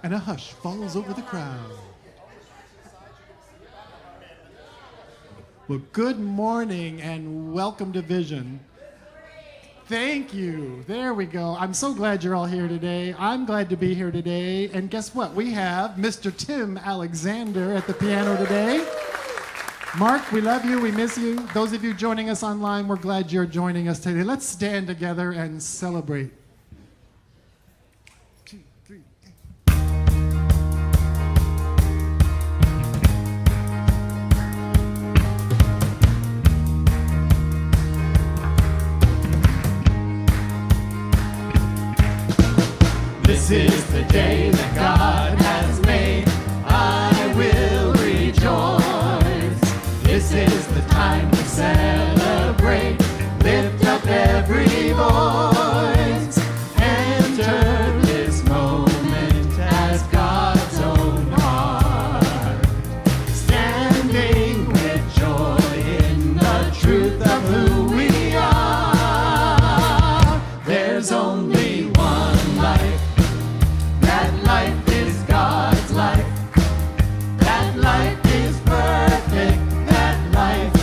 and a hush falls over the crowd. Well, good morning and welcome to Vision. Thank you. There we go. I'm so glad you're all here today. I'm glad to be here today. And guess what? We have Mr. Tim Alexander at the piano today. Mark, we love you. We miss you. Those of you joining us online, we're glad you're joining us today. Let's stand together and celebrate. 2, 3, 8. This is the day that God has made. I will rejoice. This is the time to celebrate. Lift up every voice. Enter this moment as God's own heart. Standing with joy in the truth of who we are. There's only one life. That life is God's life. That life is perfect. That life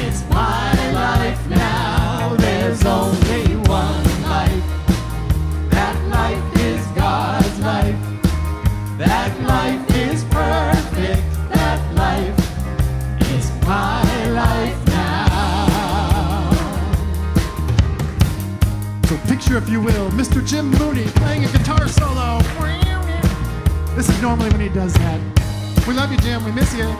is my life now. There's only one life. That life is God's life. That life is perfect. That life is my life now. So picture, if you will, Mr. Jim Mooney playing a guitar solo. This is normally when he does that. We love you, Jim. We miss you.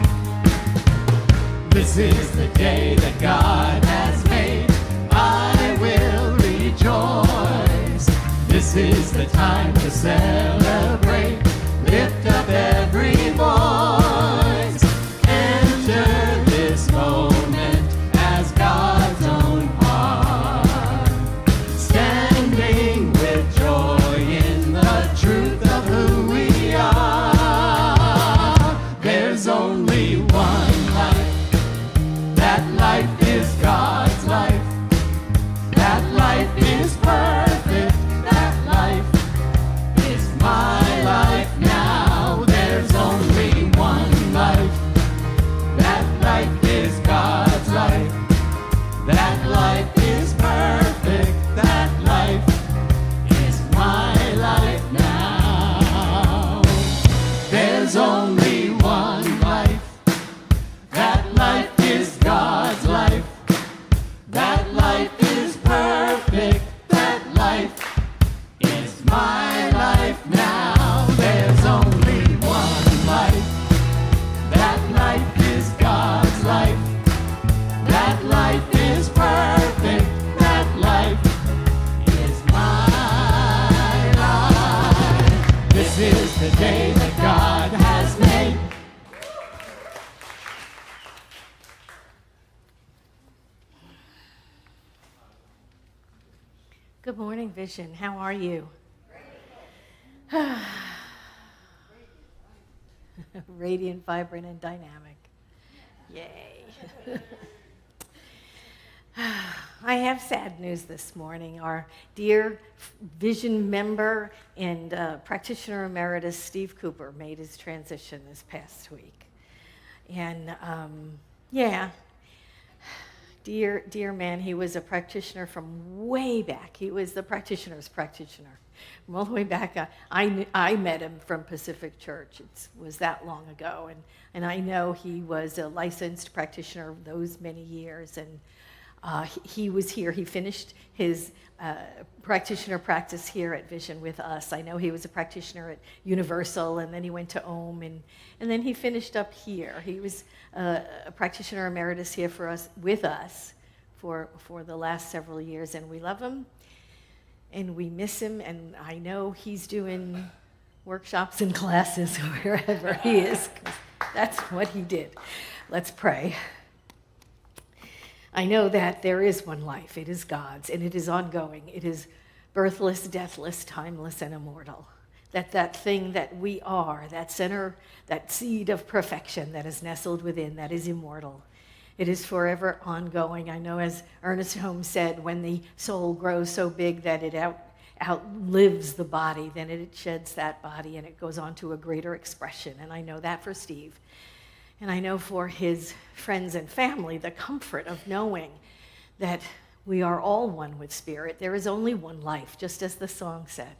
This is the day that God has made. I will rejoice. This is the time to celebrate. Lift up every voice. Enter this moment as God's own heart. Standing with joy in the truth of who we are. There's only one life. That life is God's life. That life is perfect. That life is my life now. There's only one life. That life is God's life. That life is perfect. That life is my life now. There's only one life. That life is God's life. That life is perfect. That life is my life now. There's only one life. That life is God's life. That life is perfect. That life is my life. This is the day that God has made. Good morning, Vision. How are you? Radiant, vibrant, and dynamic. Yay. I have sad news this morning. Our dear Vision member and practitioner emeritus, Steve Cooper, made his transition this past week. And dear man, he was a practitioner from way back. He was the practitioner's practitioner. From all the way back, I met him from Pacific Church. It was that long ago. And I know he was a licensed practitioner those many years. And he was here. He finished his practitioner practice here at Vision with us. I know he was a practitioner at Universal, and then he went to Ohm, and then he finished up here. He was a practitioner emeritus here with us for the last several years, and we love him, and we miss him, and I know he's doing workshops and classes wherever he is, 'cause that's what he did. Let's pray. I know that there is one life. It is God's, and it is ongoing. It is birthless, deathless, timeless, and immortal. That thing that we are, that center, that seed of perfection that is nestled within, that is immortal. It is forever ongoing. I know, as Ernest Holmes said, when the soul grows so big that it outlives the body, then it sheds that body and it goes on to a greater expression. And I know that for Steve. And I know for his friends and family, the comfort of knowing that we are all one with Spirit. There is only one life, just as the song said.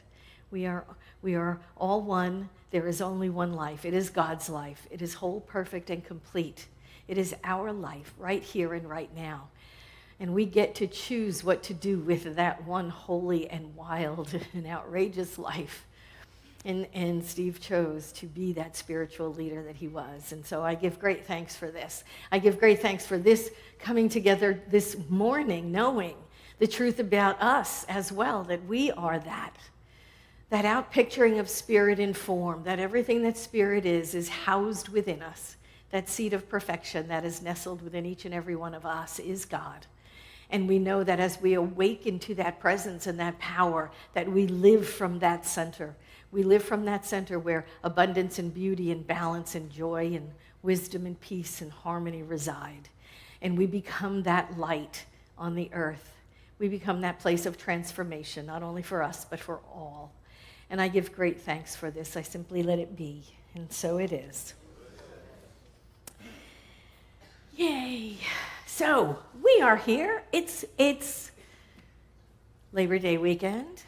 We are all one. There is only one life. It is God's life. It is whole, perfect, and complete. It is our life right here and right now. And we get to choose what to do with that one holy and wild and outrageous life. And Steve chose to be that spiritual leader that he was. And so I give great thanks for this. I give great thanks for this coming together this morning, knowing the truth about us as well, that we are that outpicturing of Spirit in form, that everything that Spirit is housed within us. That seed of perfection that is nestled within each and every one of us is God. And we know that as we awaken to that presence and that power, that we live from that center. We live from that center where abundance and beauty and balance and joy and wisdom and peace and harmony reside. And we become that light on the earth. We become that place of transformation, not only for us, but for all. And I give great thanks for this. I simply let it be. And so it is. Yay. So we are here. It's Labor Day weekend,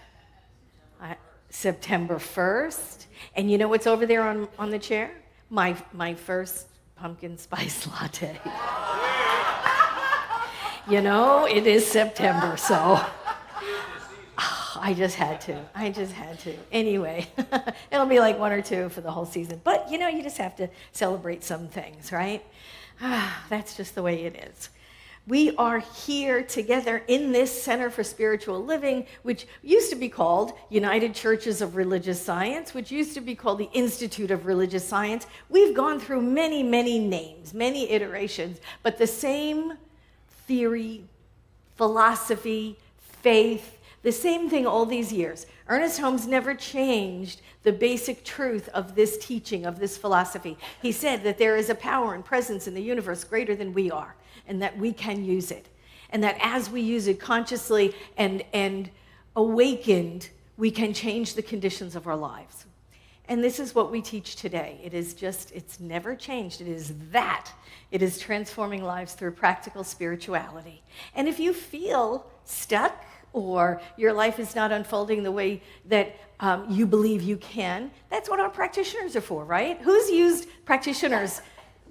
September 1st. And you know what's over there on the chair? My first pumpkin spice latte. You know, it is September, so I just had to. Anyway, it'll be like one or two for the whole season. But, you know, you just have to celebrate some things, right? That's just the way it is. We are here together in this Center for Spiritual Living, which used to be called United Churches of Religious Science, which used to be called the Institute of Religious Science. We've gone through many, many names, many iterations, but the same theory, philosophy, faith, the same thing all these years. Ernest Holmes never changed the basic truth of this teaching, of this philosophy. He said that there is a power and presence in the universe greater than we are, and that we can use it. And that as we use it consciously and awakened, we can change the conditions of our lives. And this is what we teach today. It's never changed. It is transforming lives through practical spirituality. And if you feel stuck, or your life is not unfolding the way that you believe you can, that's what our practitioners are for, right? Who's used practitioners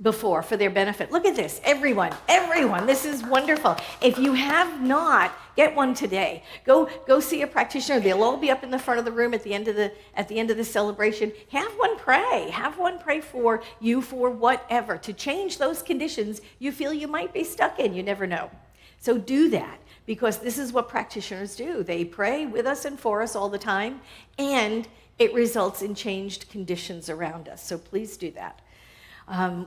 before for their benefit? Look at this, everyone, this is wonderful. If you have not, get one today. Go see a practitioner. They'll all be up in the front of the room at the end of the celebration. Have one pray for you for whatever, to change those conditions you feel you might be stuck in. You never know. So do that, because this is what practitioners do. They pray with us and for us all the time, and it results in changed conditions around us. So please do that.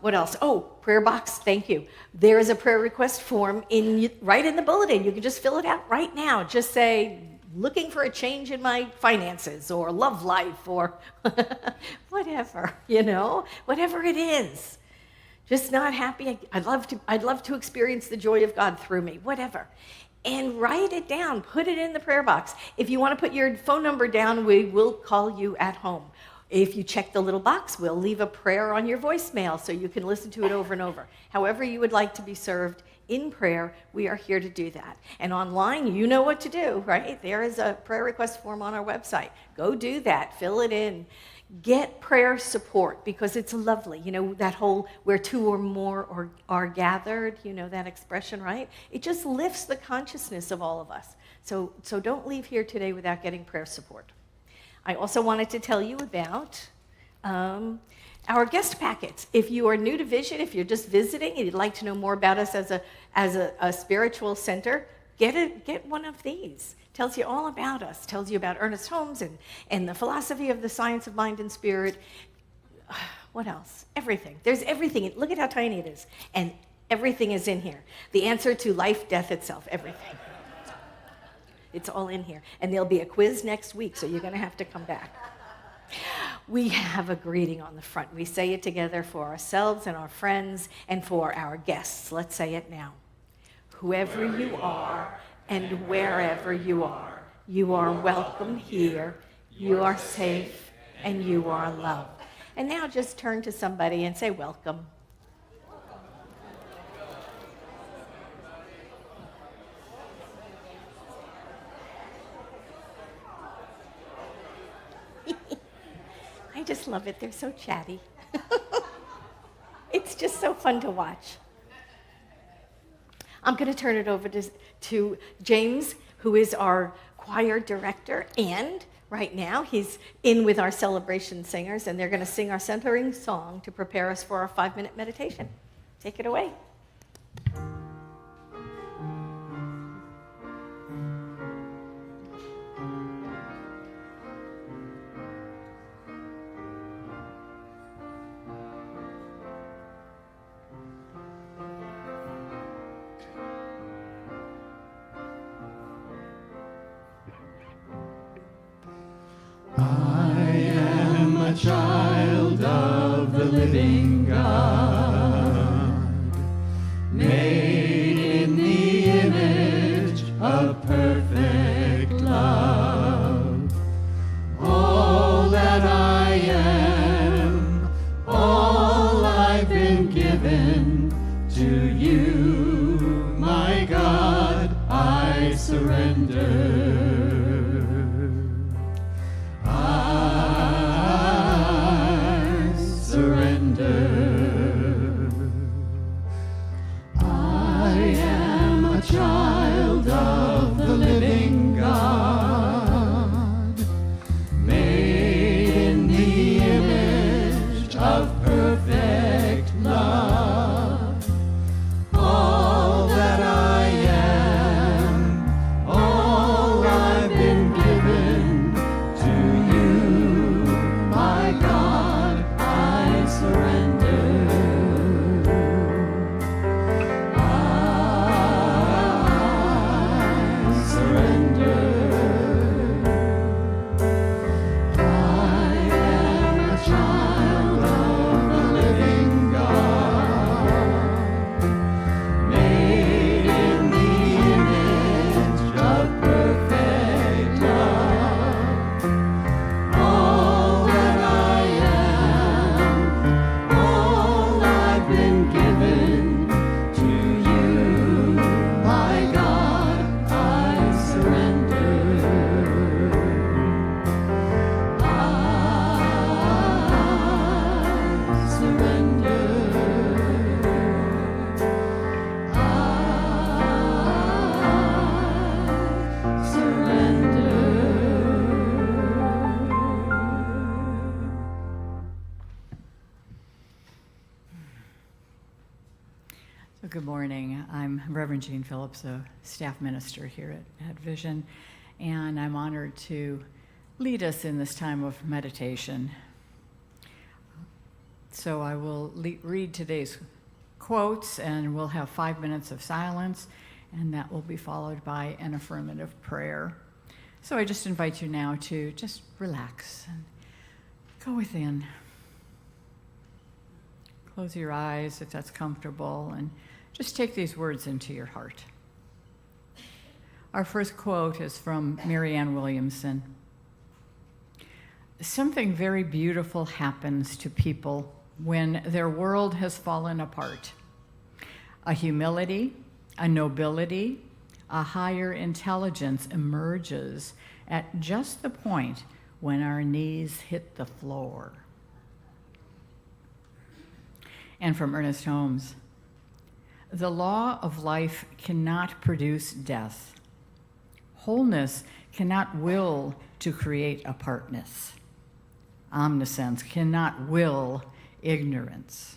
What else? Oh, prayer box, thank you. There is a prayer request form right in the bulletin. You can just fill it out right now. Just say, looking for a change in my finances, or love life, or whatever, whatever it is. Just not happy. I'd love to experience the joy of God through me, whatever. And write it down, put it in the prayer box. If you want to put your phone number down, we will call you at home. If you check the little box, we'll leave a prayer on your voicemail so you can listen to it over and over. However you would like to be served in prayer, we are here to do that. And online, you know what to do, right? There is a prayer request form on our website. Go do that, fill it in. Get prayer support, because it's lovely. That whole where two or more are gathered, that expression, right? It just lifts the consciousness of all of us. So don't leave here today without getting prayer support. I also wanted to tell you about our guest packets. If you are new to Vision, if you're just visiting and you'd like to know more about us as a spiritual center, get one of these. Tells you all about us, tells you about Ernest Holmes and the philosophy of the science of mind and spirit. What else? Everything. There's everything. Look at how tiny it is. And everything is in here. The answer to life, death itself, everything. It's all in here. And there'll be a quiz next week, so you're going to have to come back. We have a greeting on the front. We say it together for ourselves and our friends and for our guests. Let's say it now. Whoever you are, and wherever you are, You are welcome here. You are safe, and you are loved. And now just turn to somebody and say, welcome. I just love it. They're so chatty. It's just so fun to watch. I'm going to turn it over to James, who is our choir director, and right now he's in with our celebration singers, and they're going to sing our centering song to prepare us for our 5-minute meditation. Take it away. A child of the living God, made in the image of perfect love. All that I am, all I've been given to you, my God, I surrender. Child of the living God, made in the image of perfect love. All that I am, all I've been given to you, my God, I surrender. Good morning. I'm Reverend Jean Phillips, a staff minister here at Vision, and I'm honored to lead us in this time of meditation. So I will read today's quotes, and we'll have 5 minutes of silence, and that will be followed by an affirmative prayer. So I just invite you now to just relax and go within. Close your eyes if that's comfortable, and just take these words into your heart. Our first quote is from Marianne Williamson. Something very beautiful happens to people when their world has fallen apart. A humility, a nobility, a higher intelligence emerges at just the point when our knees hit the floor. And from Ernest Holmes, the law of life cannot produce death. Wholeness cannot will to create apartness. Omniscience cannot will ignorance.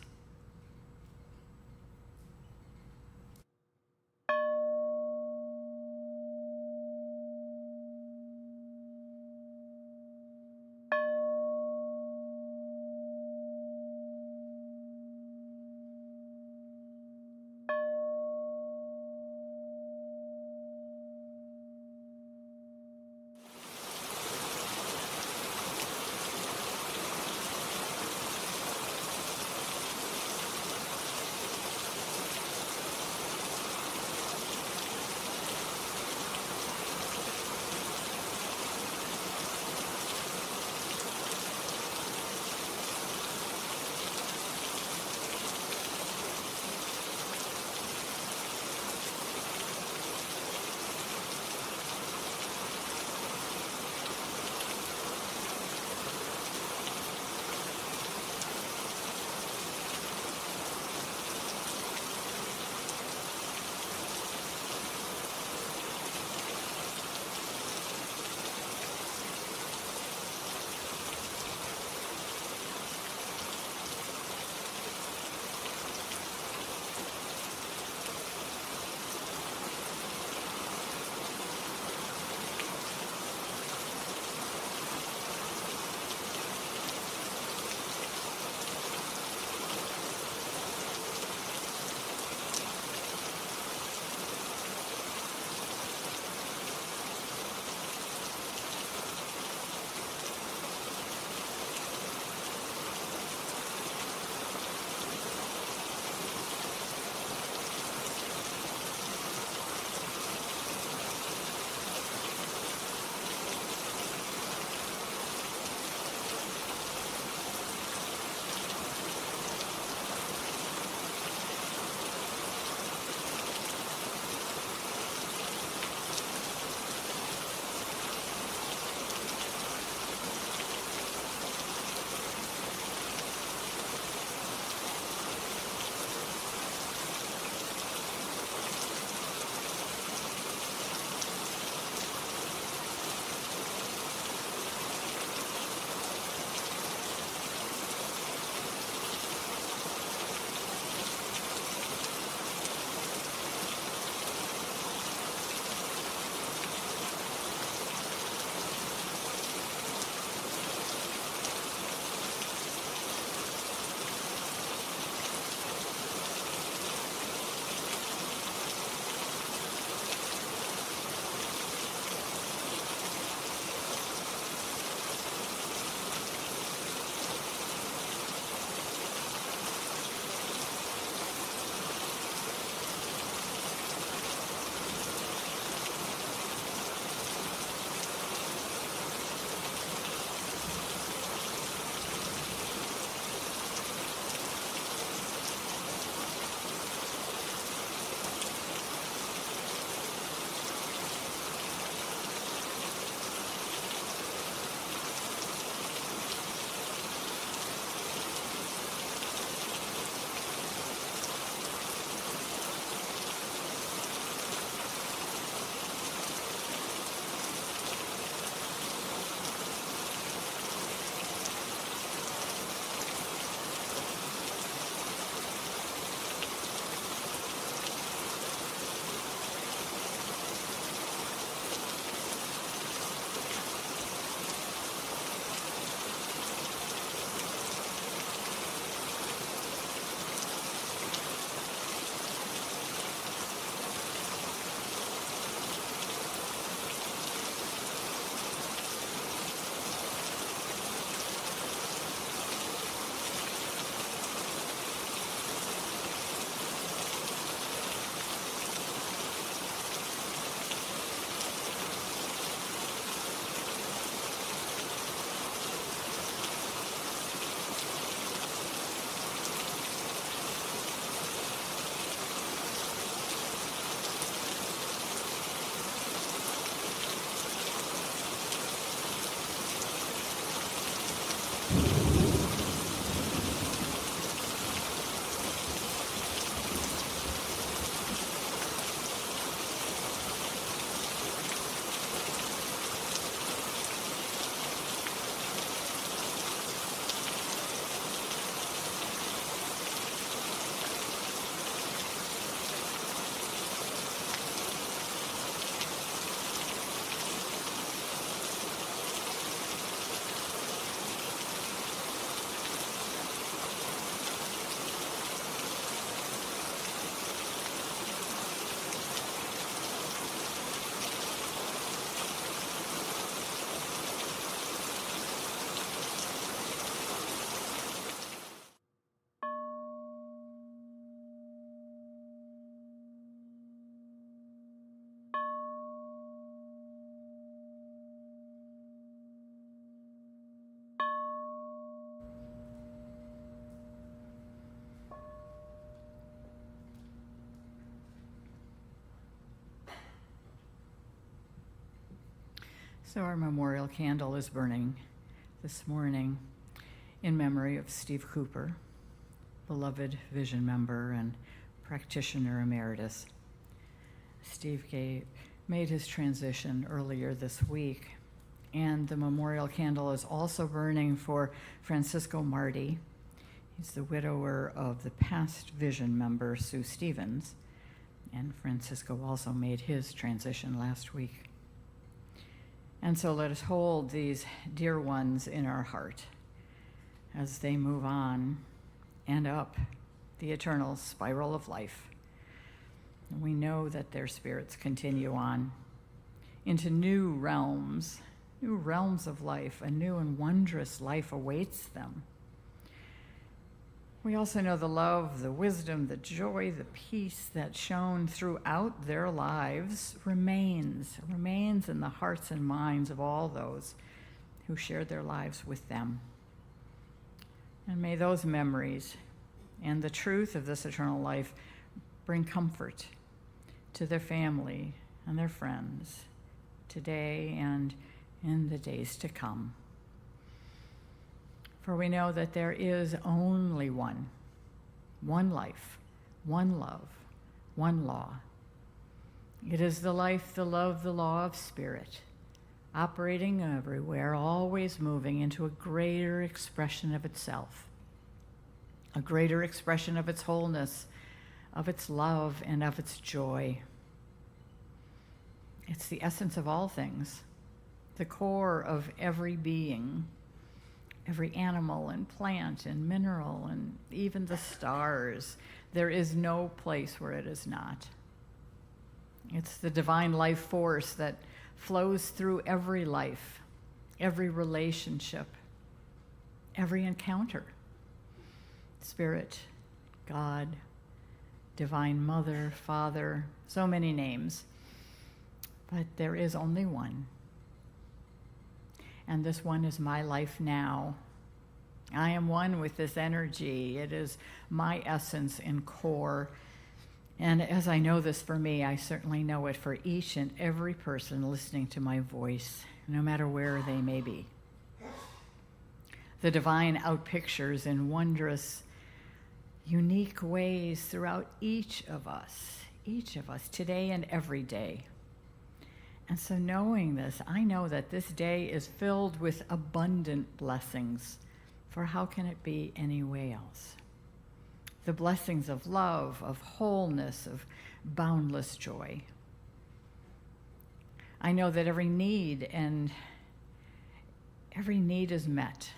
So our memorial candle is burning this morning in memory of Steve Cooper, beloved Vision member and practitioner emeritus. Steve made his transition earlier this week, and the memorial candle is also burning for Francisco Marty. He's the widower of the past Vision member, Sue Stevens, and Francisco also made his transition last week. And so let us hold these dear ones in our heart as they move on and up the eternal spiral of life. And we know that their spirits continue on into new realms of life. A new and wondrous life awaits them. We also know the love, the wisdom, the joy, the peace that shone throughout their lives remains in the hearts and minds of all those who shared their lives with them. And may those memories and the truth of this eternal life bring comfort to their family and their friends today and in the days to come. For we know that there is only one life, one love, one law. It is the life, the love, the law of spirit, operating everywhere, always moving into a greater expression of itself, a greater expression of its wholeness, of its love, and of its joy. It's the essence of all things, the core of every being, every animal and plant and mineral and even the stars. There is no place where it is not. It's the divine life force that flows through every life, every relationship, every encounter. Spirit, God, Divine Mother, Father, so many names. But there is only one. And this one is my life now. I am one with this energy. It is my essence and core. And as I know this for me, I certainly know it for each and every person listening to my voice, no matter where they may be. The divine outpictures in wondrous, unique ways throughout each of us today and every day. And so knowing this, I know that this day is filled with abundant blessings, for how can it be any way else? The blessings of love, of wholeness, of boundless joy. I know that every need is met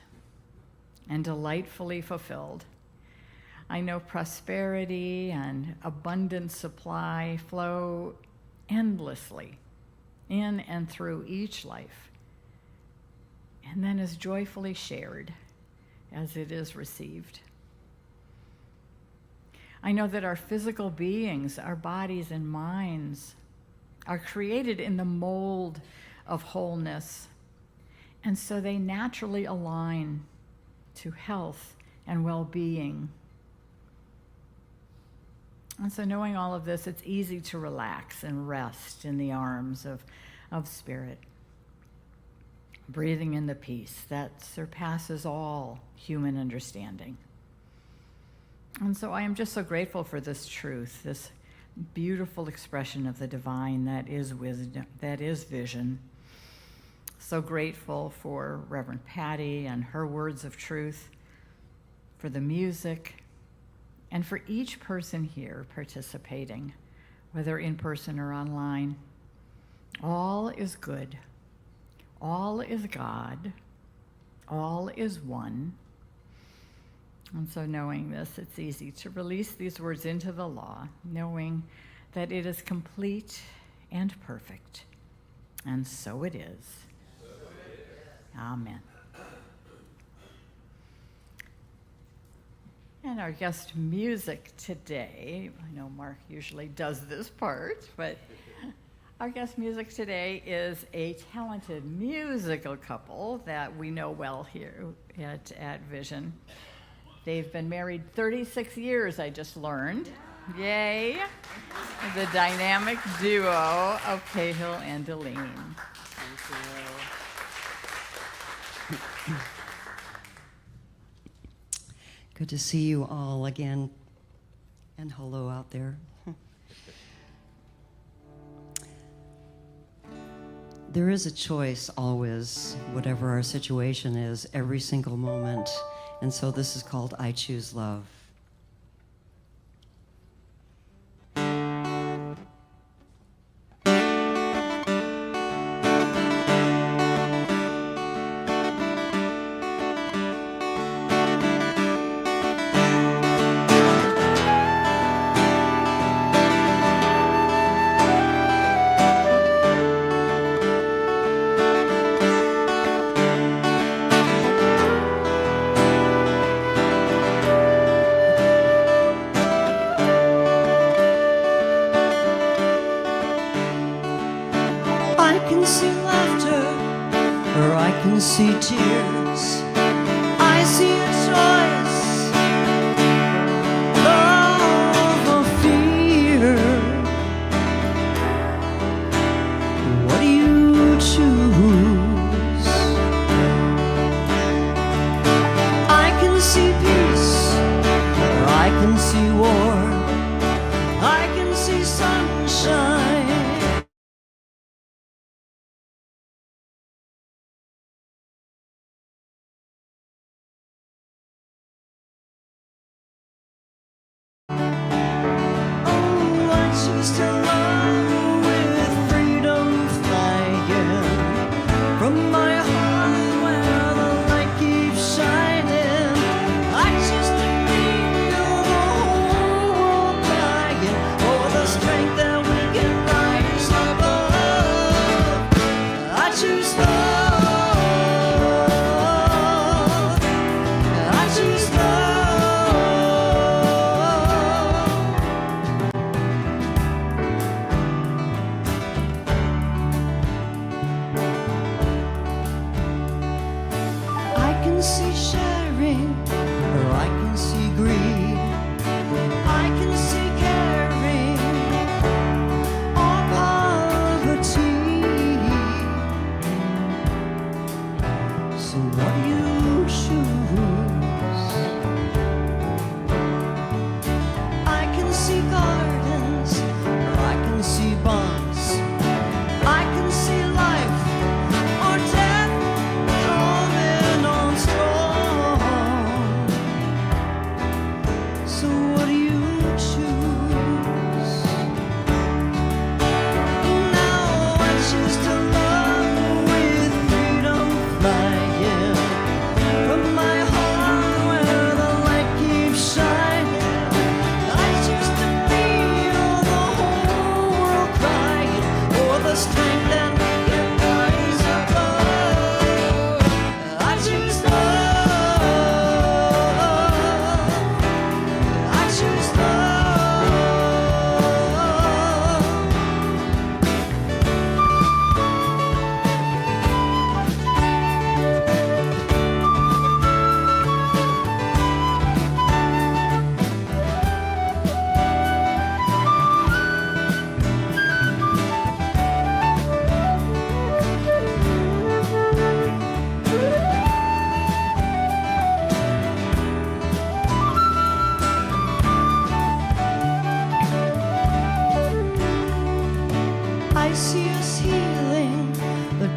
and delightfully fulfilled. I know prosperity and abundant supply flow endlessly in and through each life, and then is joyfully shared as it is received. I know that our physical beings, our bodies and minds, are created in the mold of wholeness, and so they naturally align to health and well-being. And so knowing all of this, it's easy to relax and rest in the arms of Spirit, breathing in the peace that surpasses all human understanding. And so I am just so grateful for this truth, this beautiful expression of the divine that is wisdom, that is vision. So grateful for Reverend Patti and her words of truth, for the music, and for each person here participating, whether in person or online. All is good. All is God. All is one. And so knowing this, it's easy to release these words into the law, knowing that it is complete and perfect. And so it is. Amen. And our guest music today, I know Mark usually does this part, but our guest music today is a talented musical couple that we know well here at Vision. They've been married 36 years, I just learned. Yay! The dynamic duo of Cahill and Delene. Good to see you all again, and hello out there. There is a choice always, whatever our situation is, every single moment, and so this is called I Choose Love. I can see laughter, or I can see tears. I see a choice, love or fear. What do you choose? I can see peace, or I can see war. I can see sunshine.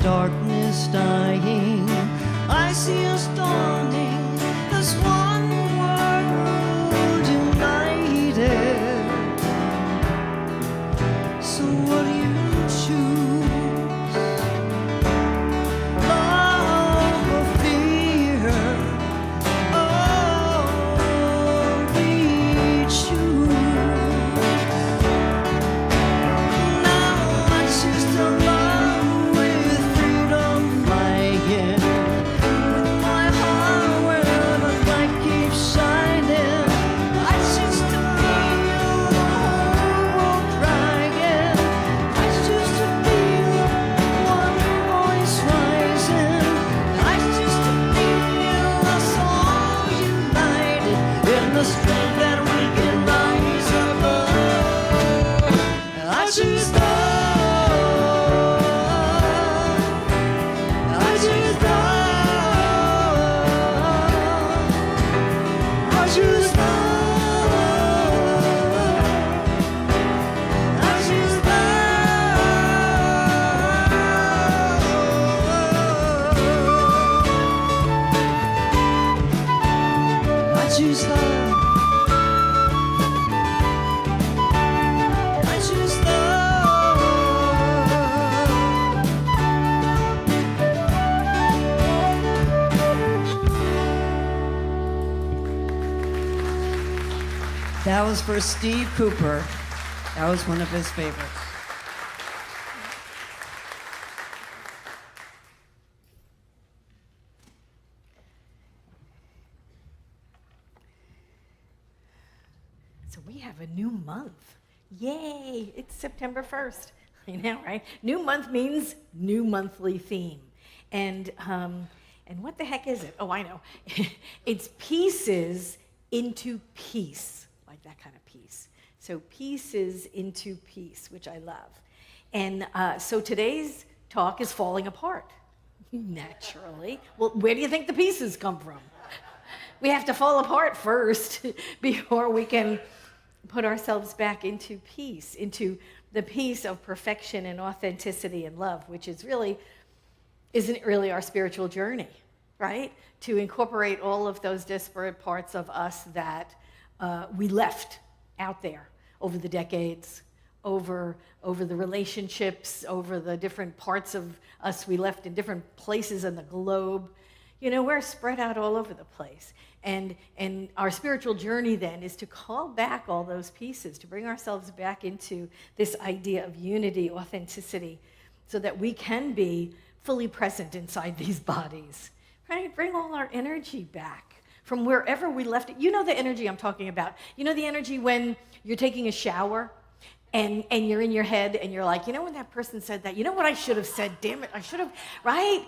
Darkness dying, I see us dawning as one world united. So what do you choose? Love or fear? Oh, we choose. Now I choose to love with freedom flying, with my heart where the light was for Steve Cooper. That was one of his favorites. So we have a new month. Yay, it's September 1st. I know, right? New month means new monthly theme. And what the heck is it? Oh, I know. It's pieces into peace, like that kind of peace. So pieces into peace, which I love. And so today's talk is falling apart, naturally. Well, where do you think the pieces come from? We have to fall apart first before we can put ourselves back into peace, into the peace of perfection and authenticity and love, which isn't it really our spiritual journey, right? To incorporate all of those disparate parts of us that we left out there over the decades, over the relationships, over the different parts of us we left in different places in the globe. You know, we're spread out all over the place. And our spiritual journey then is to call back all those pieces, to bring ourselves back into this idea of unity, authenticity, so that we can be fully present inside these bodies, right? Bring all our energy back from wherever we left it. You know the energy I'm talking about. You know the energy when you're taking a shower and you're in your head and you're like, you know when that person said that? You know what I should have said? Damn it, I should have, right?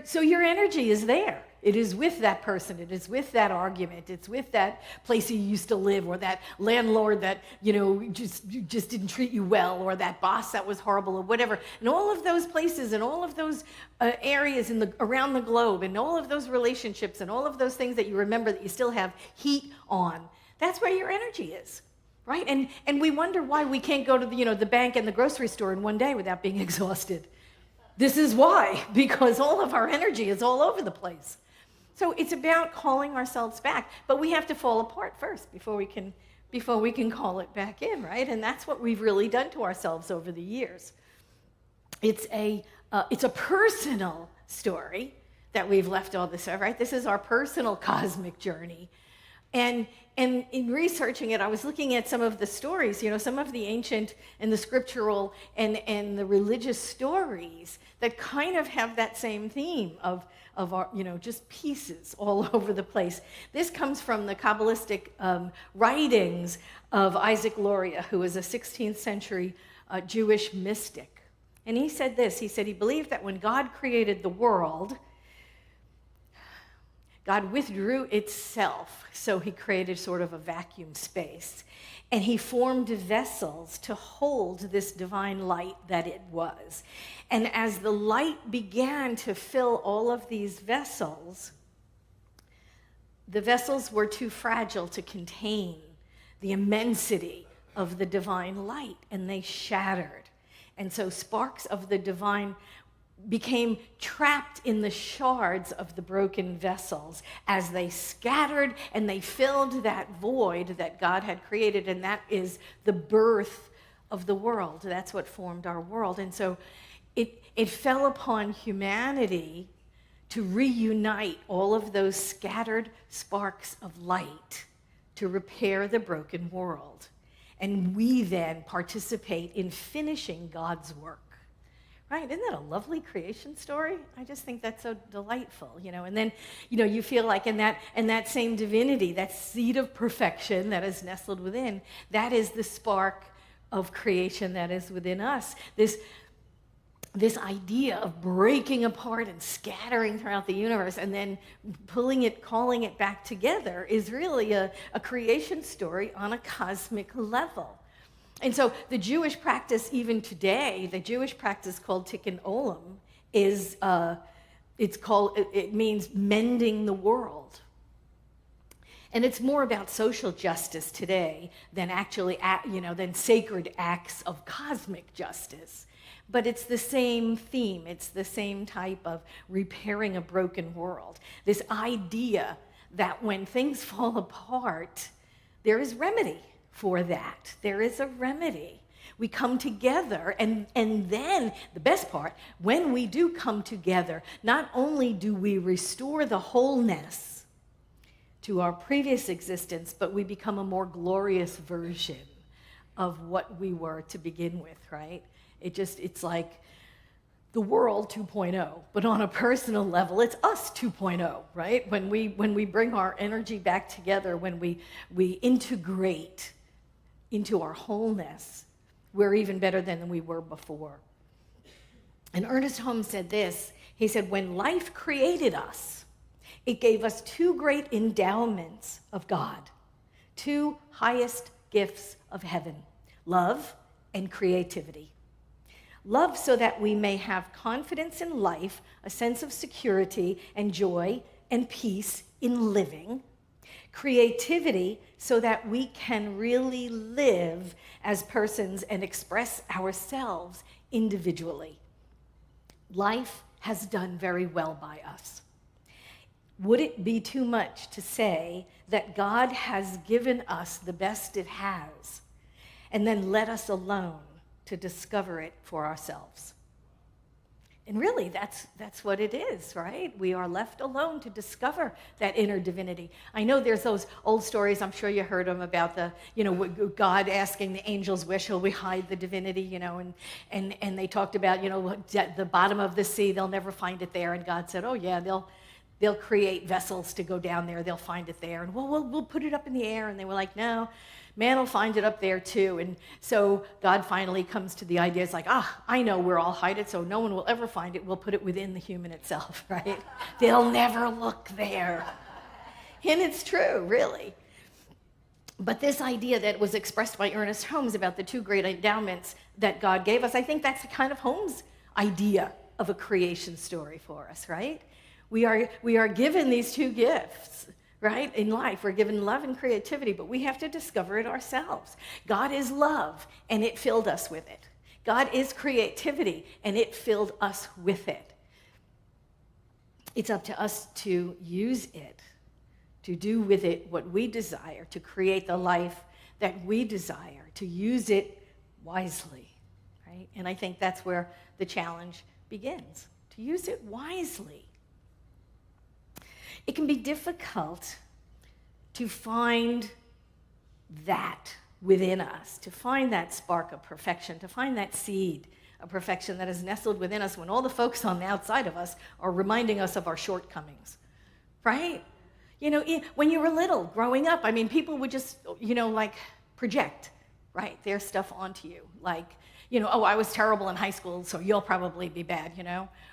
So your energy is there. It is with that person. It is with that argument. It's with that place you used to live, or that landlord that, you know, just didn't treat you well, or that boss that was horrible, or whatever. And all of those places and all of those areas around the globe, and all of those relationships and all of those things that you remember that you still have heat on, that's where your energy is. Right? And we wonder why we can't go to the bank and the grocery store in one day without being exhausted. This is why, because all of our energy is all over the place. So it's about calling ourselves back, but we have to fall apart first before we can call it back in, right? And that's what we've really done to ourselves over the years. It's a personal story that we've left all this, right? This is our personal cosmic journey. And in researching it, I was looking at some of the stories, some of the ancient and the scriptural and the religious stories that kind of have that same theme of our, just pieces all over the place. This comes from the Kabbalistic writings of Isaac Luria, who was a 16th century Jewish mystic. And he said this, he said he believed that when God created the world, God withdrew itself, so he created sort of a vacuum space. And he formed vessels to hold this divine light that it was. And as the light began to fill all of these vessels, the vessels were too fragile to contain the immensity of the divine light, and they shattered. And so sparks of the divine became trapped in the shards of the broken vessels as they scattered and they filled that void that God had created, and that is the birth of the world. That's what formed our world. And so it fell upon humanity to reunite all of those scattered sparks of light to repair the broken world. And we then participate in finishing God's work. Right? Isn't that a lovely creation story? I just think that's so delightful, And then, you feel like in that same divinity, that seed of perfection that is nestled within, that is the spark of creation that is within us. This idea of breaking apart and scattering throughout the universe and then calling it back together is really a creation story on a cosmic level. And so the Jewish practice, even today, the Jewish practice called Tikkun Olam is, it means mending the world. And it's more about social justice today than actually, than sacred acts of cosmic justice. But it's the same theme. It's the same type of repairing a broken world. This idea that when things fall apart, there is remedy for that. There is a remedy. We come together, and then the best part, when we do come together, not only do we restore the wholeness to our previous existence, but we become a more glorious version of what we were to begin with, right? It's like the world 2.0, but on a personal level, it's us 2.0, right? When we bring our energy back together, when we integrate into our wholeness, we're even better than we were before. And Ernest Holmes said this. He said, when life created us, it gave us two great endowments of God, two highest gifts of heaven, love and creativity. Love so that we may have confidence in life, a sense of security and joy and peace in living. Creativity so that we can really live as persons and express ourselves individually. Life has done very well by us. Would it be too much to say that God has given us the best it has and then let us alone to discover it for ourselves? And really, that's what it is, right? We are left alone to discover that inner divinity. I know there's those old stories, I'm sure you heard them, about God asking the angel's wish, will we hide the divinity, and they talked about, the bottom of the sea, they'll never find it there. And God said, oh yeah, they'll create vessels to go down there, they'll find it there. And we'll put it up in the air. And they were like, no, man will find it up there too. And so God finally comes to the idea, it's like, I know where I'll hide it so no one will ever find it. We'll put it within the human itself, right? They'll never look there. And it's true, really. But this idea that was expressed by Ernest Holmes about the two great endowments that God gave us, I think that's kind of Holmes' idea of a creation story for us, right? We are given these two gifts, right? In life, we're given love and creativity, but we have to discover it ourselves. God is love, and it filled us with it. God is creativity, and it filled us with it. It's up to us to use it, to do with it what we desire, to create the life that we desire, to use it wisely, right? And I think that's where the challenge begins, to use it wisely. It can be difficult to find that within us, to find that spark of perfection, to find that seed of perfection that is nestled within us when all the folks on the outside of us are reminding us of our shortcomings, right? When you were little, growing up, people would just, project, right, their stuff onto you. Like, I was terrible in high school, so you'll probably be bad,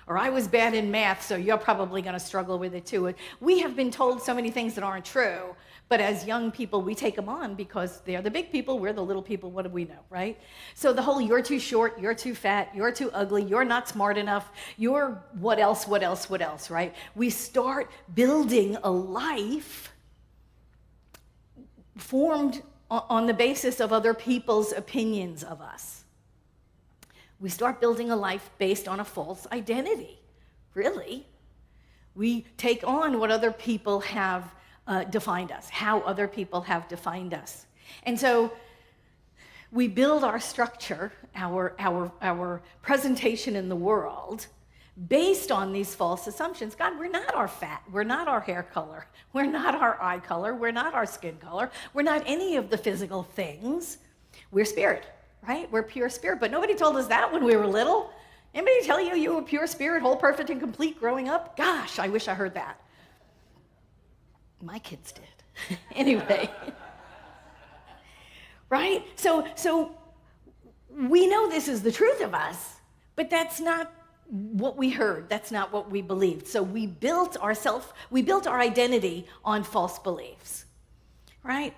Or I was bad in math, so you're probably going to struggle with it too. We have been told so many things that aren't true, but as young people, we take them on because they're the big people, we're the little people, what do we know, right? So the whole you're too short, you're too fat, you're too ugly, you're not smart enough, you're what else, right? We start building a life formed on the basis of other people's opinions of us. We start building a life based on a false identity, really. We take on what other people have defined us, how other people have defined us. And so we build our structure, our presentation in the world, based on these false assumptions. God, we're not our fat, we're not our hair color, we're not our eye color, we're not our skin color, we're not any of the physical things. We're spirit. Right? We're pure spirit. But nobody told us that when we were little. Anybody tell you were pure spirit, whole, perfect, and complete growing up? Gosh, I wish I heard that. My kids did. Anyway. Right? So we know this is the truth of us, but that's not what we heard. That's not what we believed. So we built our identity on false beliefs. Right?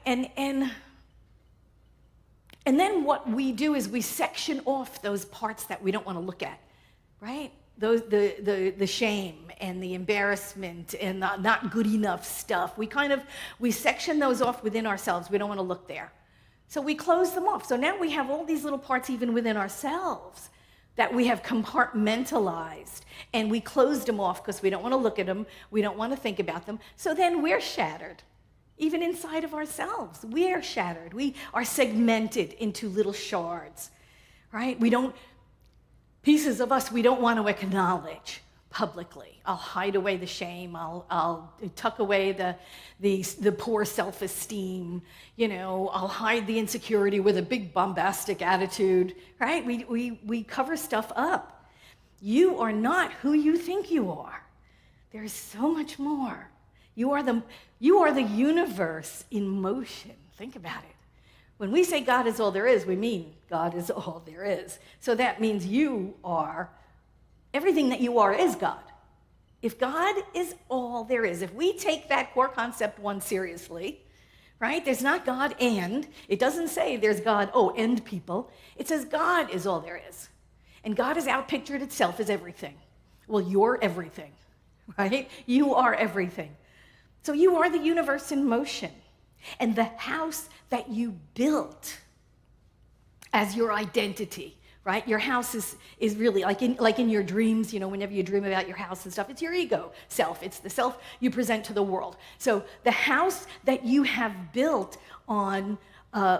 And then what we do is we section off those parts that we don't want to look at, right? The shame and the embarrassment and the not good enough stuff. We section those off within ourselves. We don't want to look there. So we close them off. So now we have all these little parts even within ourselves that we have compartmentalized, and we closed them off because we don't want to look at them. We don't want to think about them. So then we're shattered. Even inside of ourselves, we are shattered. We are segmented into little shards, right? Pieces of us we don't want to acknowledge publicly. I'll hide away the shame. I'll tuck away the poor self-esteem. I'll hide the insecurity with a big bombastic attitude, right? We cover stuff up. You are not who you think you are. There's so much more. You are the universe in motion. Think about it. When we say God is all there is, we mean God is all there is. So that means everything that you are is God. If God is all there is, if we take that core concept one seriously, right? There's not God and. It doesn't say there's God, and people. It says God is all there is. And God has outpictured itself as everything. Well, you're everything, right? You are everything. So you are the universe in motion. And the house that you built as your identity, right? Your house is really like in your dreams, whenever you dream about your house and stuff, it's your ego self. It's the self you present to the world. So the house that you have built on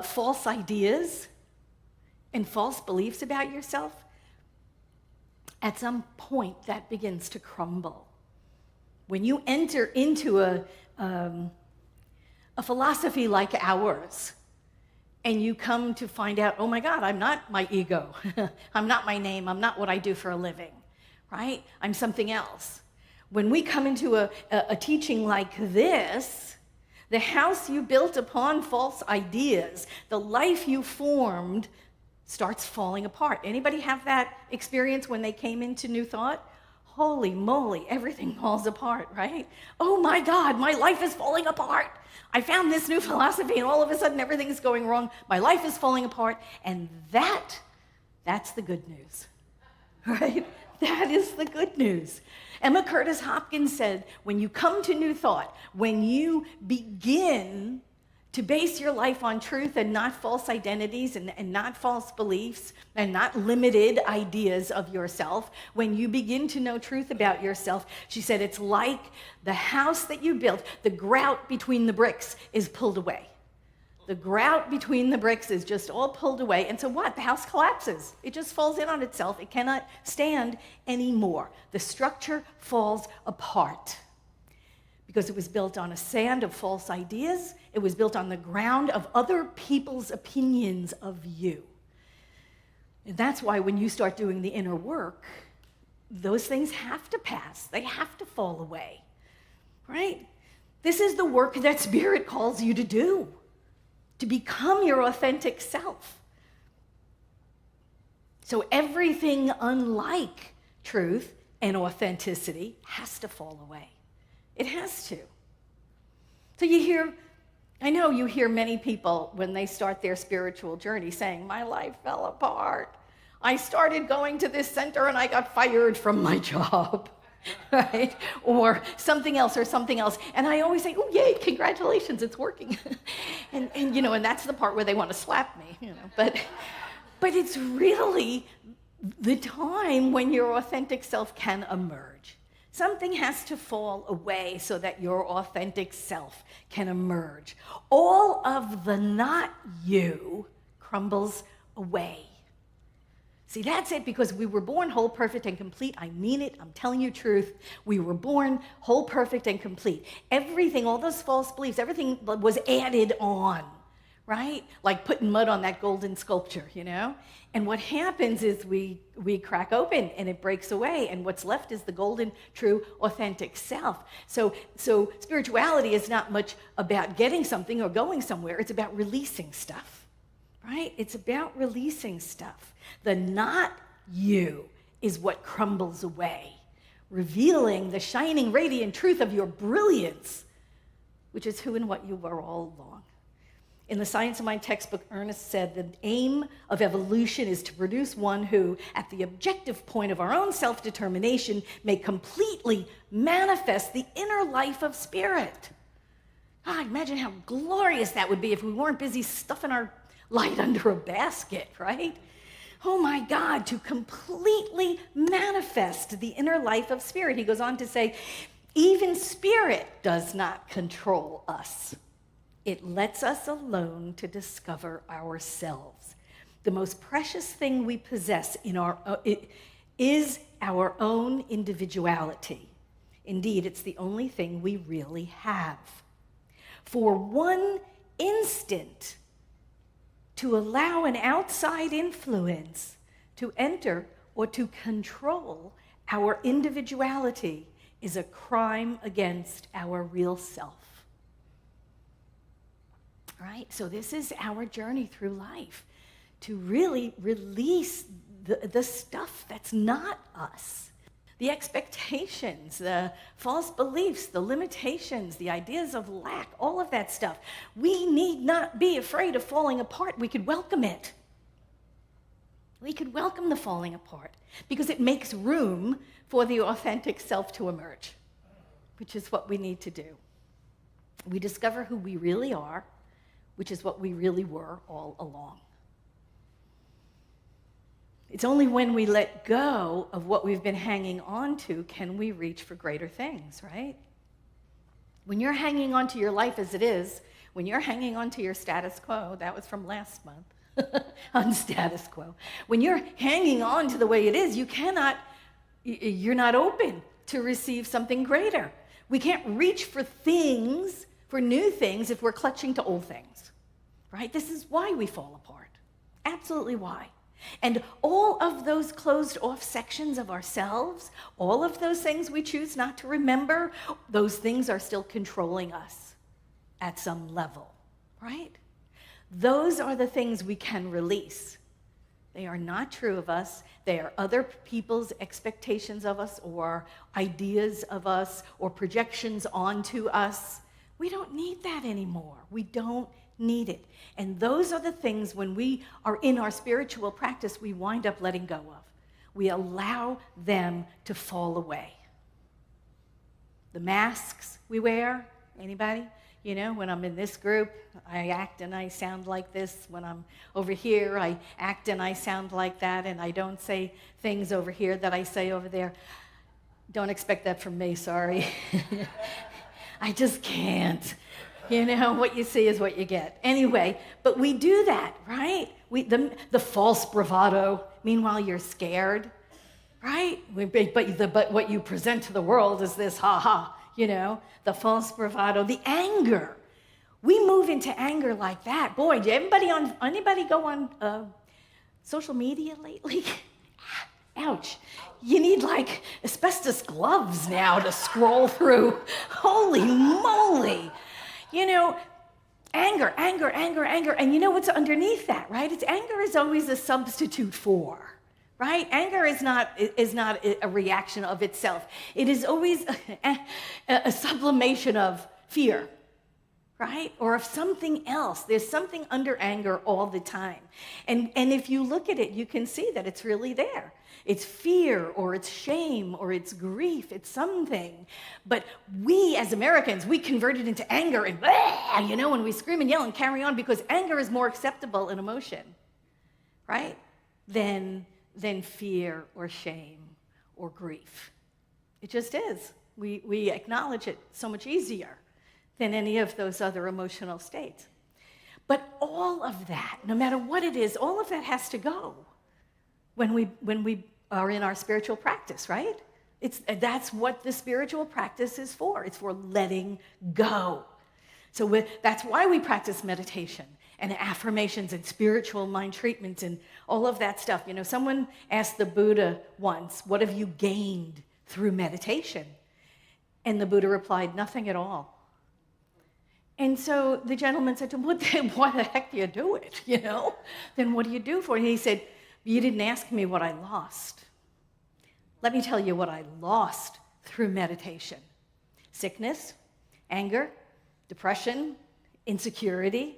false ideas and false beliefs about yourself, at some point that begins to crumble. When you enter into a philosophy like ours, and you come to find out, oh my God, I'm not my ego. I'm not my name. I'm not what I do for a living, right? I'm something else. When we come into a teaching like this, the house you built upon false ideas, the life you formed starts falling apart. Anybody have that experience when they came into New Thought? Holy moly, everything falls apart, right? Oh my God, my life is falling apart. I found this new philosophy and all of a sudden everything is going wrong. My life is falling apart. And that's the good news, right? That is the good news. Emma Curtis Hopkins said, when you come to New Thought, when you begin to base your life on truth and not false identities and not false beliefs and not limited ideas of yourself, when you begin to know truth about yourself, she said, it's like the house that you built, the grout between the bricks is pulled away. The grout between the bricks is just all pulled away. And so what? The house collapses. It just falls in on itself. It cannot stand anymore. The structure falls apart because it was built on a sand of false ideas. It was built on the ground of other people's opinions of you. And that's why when you start doing the inner work, those things have to pass. They have to fall away, right? This is the work that Spirit calls you to do, to become your authentic self. So everything unlike truth and authenticity has to fall away. It has to. So I know you hear many people when they start their spiritual journey saying, my life fell apart. I started going to this center and I got fired from my job, right? Or something else. And I always say, oh, yay, congratulations, it's working. and that's the part where they want to slap me, But it's really the time when your authentic self can emerge. Something has to fall away so that your authentic self can emerge. All of the not you crumbles away. See, that's it, because we were born whole, perfect, and complete. I mean it. I'm telling you truth. We were born whole, perfect, and complete. Everything, all those false beliefs, everything was added on, right? Like putting mud on that golden sculpture, And what happens is we crack open and it breaks away, and what's left is the golden, true, authentic self. So spirituality is not much about getting something or going somewhere. It's about releasing stuff, right? It's about releasing stuff. The not you is what crumbles away, revealing the shining, radiant truth of your brilliance, which is who and what you were all along. In the Science of Mind textbook, Ernest said the aim of evolution is to produce one who, at the objective point of our own self-determination, may completely manifest the inner life of spirit. God, imagine how glorious that would be if we weren't busy stuffing our light under a basket, right? Oh my God, to completely manifest the inner life of spirit. He goes on to say, even spirit does not control us. It lets us alone to discover ourselves. The most precious thing we possess is our own individuality. Indeed, it's the only thing we really have. For one instant, to allow an outside influence to enter or to control our individuality is a crime against our real self. Right? So this is our journey through life, to really release the stuff that's not us. The expectations, the false beliefs, the limitations, the ideas of lack, all of that stuff. We need not be afraid of falling apart. We could welcome it. We could welcome the falling apart because it makes room for the authentic self to emerge, which is what we need to do. We discover who we really are, which is what we really were all along. It's only when we let go of what we've been hanging on to can we reach for greater things, right? When you're hanging on to your life as it is, when you're hanging on to your status quo, that was from last month, on status quo. When you're hanging on to the way it is, you're not open to receive something greater. We can't reach for things, for new things, if we're clutching to old things, right? This is why we fall apart. Absolutely why. And all of those closed off sections of ourselves, all of those things we choose not to remember, those things are still controlling us at some level, right? Those are the things we can release. They are not true of us. They are other people's expectations of us or ideas of us or projections onto us. We don't need that anymore. We don't need it. And those are the things when we are in our spiritual practice, we wind up letting go of. We allow them to fall away. The masks we wear, anybody? You know, when I'm in this group, I act and I sound like this. When I'm over here, I act and I sound like that, and I don't say things over here that I say over there. Don't expect that from me, sorry. I just can't. You know, what you see is what you get. Anyway, but we do that, right? The false bravado, meanwhile you're scared, right? But what you present to the world is this ha-ha, you know, the false bravado, the anger. We move into anger like that. Boy, did anybody go on social media lately? Ouch. You need like asbestos gloves now to scroll through. Holy moly. You know, anger. And you know what's underneath that, right? Anger is always a substitute for, right? Anger is not a reaction of itself. It is always a sublimation of fear, right? Or of something else. There's something under anger all the time. And if you look at it, you can see that it's really there. It's fear, or it's shame, or it's grief, it's something. But we, as Americans, we convert it into anger and, you know, and we scream and yell and carry on because anger is more acceptable an emotion, right? Than fear or shame or grief. It just is. We acknowledge it so much easier than any of those other emotional states. But all of that, no matter what it is, all of that has to go when we are in our spiritual practice, right? That's what the spiritual practice is for. It's for letting go. So that's why we practice meditation and affirmations and spiritual mind treatments and all of that stuff. You know, someone asked the Buddha once, "What have you gained through meditation?" And the Buddha replied, "Nothing at all." And so the gentleman said to him, why the heck do you do it, you know? Then what do you do for it? And he said, "You didn't ask me what I lost. Let me tell you what I lost through meditation. Sickness, anger, depression, insecurity,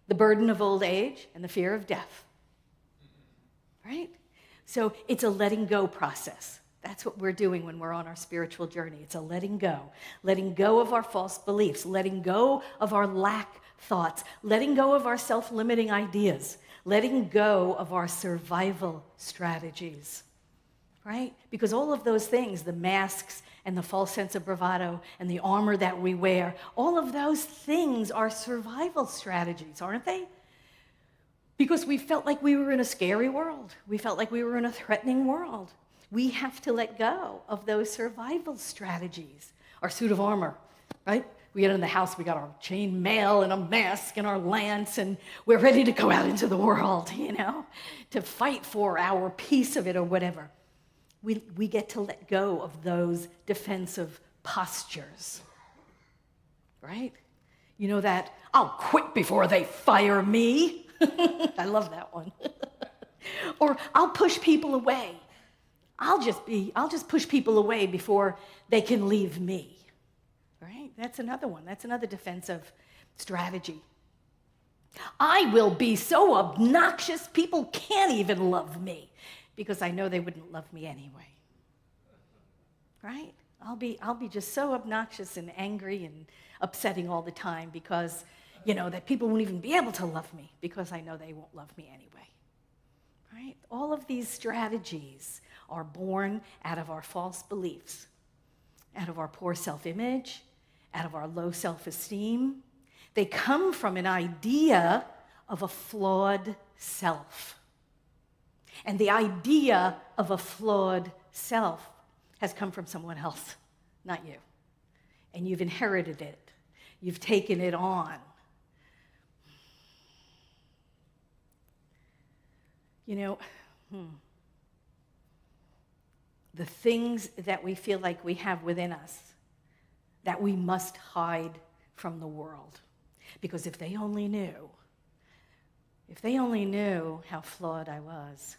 the burden of old age, and the fear of death." Right? So it's a letting go process. That's what we're doing when we're on our spiritual journey. It's a letting go of our false beliefs, letting go of our lack thoughts, letting go of our self-limiting ideas, letting go of our survival strategies, right? Because all of those things, the masks and the false sense of bravado and the armor that we wear, all of those things are survival strategies, aren't they? Because we felt like we were in a scary world. We felt like we were in a threatening world. We have to let go of those survival strategies. Our suit of armor, right? We get in the house, we got our chain mail and a mask and our lance, and we're ready to go out into the world, to fight for our piece of it or whatever. We get to let go of those defensive postures, right? You know that, I'll quit before they fire me. I love that one. Or I'll push people away. I'll just push people away before they can leave me. Right? That's another one. That's another defensive strategy. I will be so obnoxious people can't even love me because I know they wouldn't love me anyway. Right? I'll be just so obnoxious and angry and upsetting all the time because, that people won't even be able to love me because I know they won't love me anyway. Right? All of these strategies are born out of our false beliefs, out of our poor self-image, out of our low self-esteem. They come from an idea of a flawed self. And the idea of a flawed self has come from someone else, not you. And you've inherited it. You've taken it on. The things that we feel like we have within us that we must hide from the world. Because if they only knew how flawed I was,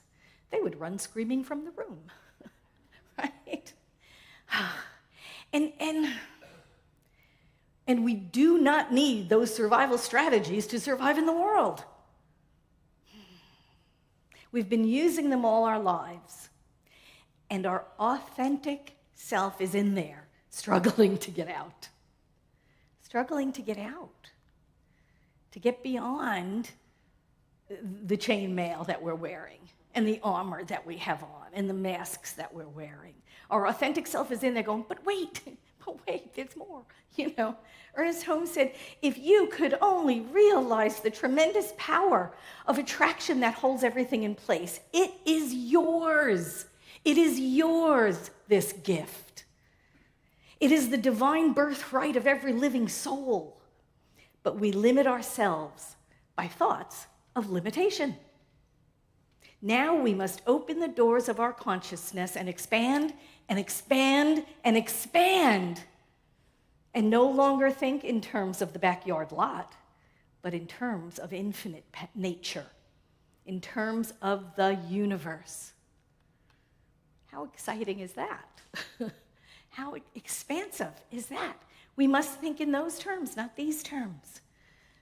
they would run screaming from the room, right? And we do not need those survival strategies to survive in the world. We've been using them all our lives, and our authentic self is in there, struggling to get out, to get beyond the chainmail that we're wearing and the armor that we have on and the masks that we're wearing. Our authentic self is in there going, but wait, there's more, Ernest Holmes said, if you could only realize the tremendous power of attraction that holds everything in place, it is yours. It is yours, this gift. It is the divine birthright of every living soul. But we limit ourselves by thoughts of limitation. Now we must open the doors of our consciousness and expand and expand and expand, and no longer think in terms of the backyard lot, but in terms of infinite nature, in terms of the universe. How exciting is that? How expansive is that? We must think in those terms, not these terms.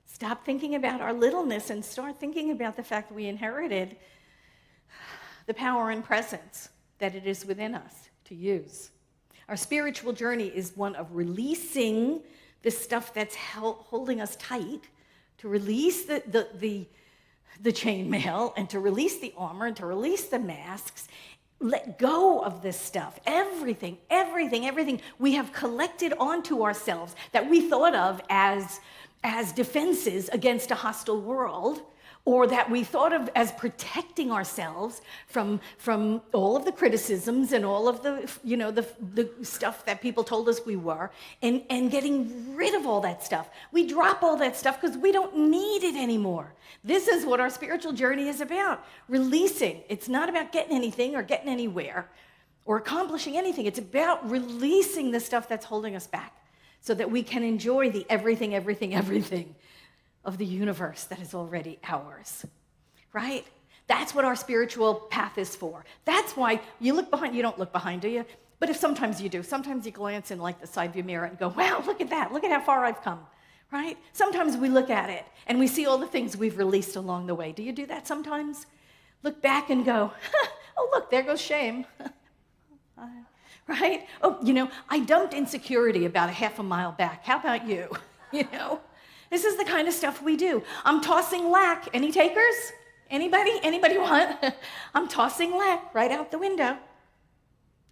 Stop thinking about our littleness and start thinking about the fact that we inherited the power and presence that it is within us to use. Our spiritual journey is one of releasing the stuff that's holding us tight, to release the chainmail, and to release the armor, and to release the masks. Let go of this stuff. Everything we have collected onto ourselves that we thought of as defenses against a hostile world, or that we thought of as protecting ourselves from all of the criticisms and all of the stuff that people told us we were, and getting rid of all that stuff. We drop all that stuff because we don't need it anymore. This is what our spiritual journey is about, releasing. It's not about getting anything or getting anywhere or accomplishing anything. It's about releasing the stuff that's holding us back so that we can enjoy the everything of the universe that is already ours, right? That's what our spiritual path is for. That's why you look behind. You don't look behind, do you? But if sometimes you do. Sometimes you glance in like the side view mirror and go, wow, look at that. Look at how far I've come, right? Sometimes we look at it and we see all the things we've released along the way. Do you do that sometimes? Look back and go, oh, look, there goes shame. Right? Oh, I dumped insecurity about a half a mile back. How about you? This is the kind of stuff we do. I'm tossing lack. Any takers? Anybody want? I'm tossing lack right out the window.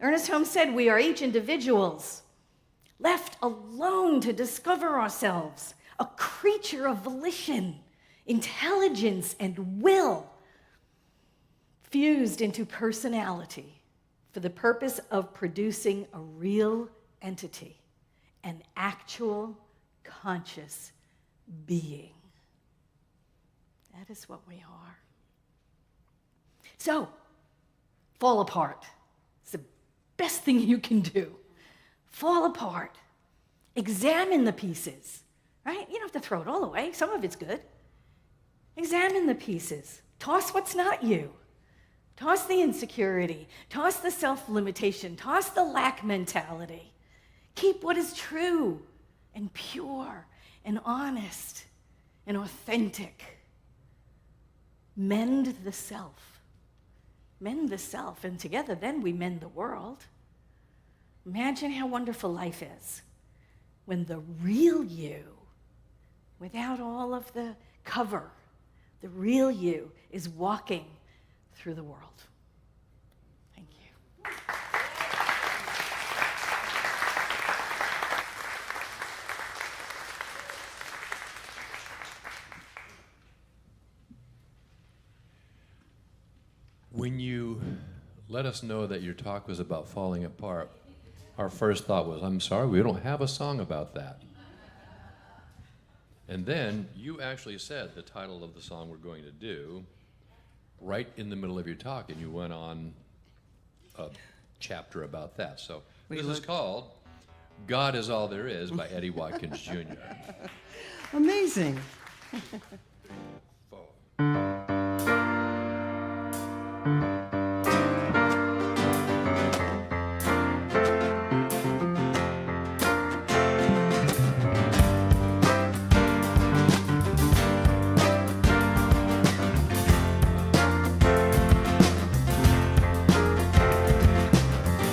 Ernest Holmes said, we are each individuals left alone to discover ourselves, a creature of volition, intelligence, and will, fused into personality, for the purpose of producing a real entity, an actual conscious being. That is what we are. So, fall apart. It's the best thing you can do. Fall apart. Examine the pieces, right? You don't have to throw it all away. Some of it's good. Examine the pieces. Toss what's not you. Toss the insecurity. Toss the self-limitation. Toss the lack mentality. Keep what is true and pure and honest and authentic. Mend the self. Mend the self, and together then we mend the world. Imagine how wonderful life is when the real you, without all of the cover, the real you is walking through the world. Thank you. When you let us know that your talk was about falling apart, our first thought was, I'm sorry, we don't have a song about that. And then you actually said the title of the song we're going to do right in the middle of your talk, and you went on a chapter about that. So this is called God Is All There Is by Eddie Watkins Jr. Amazing.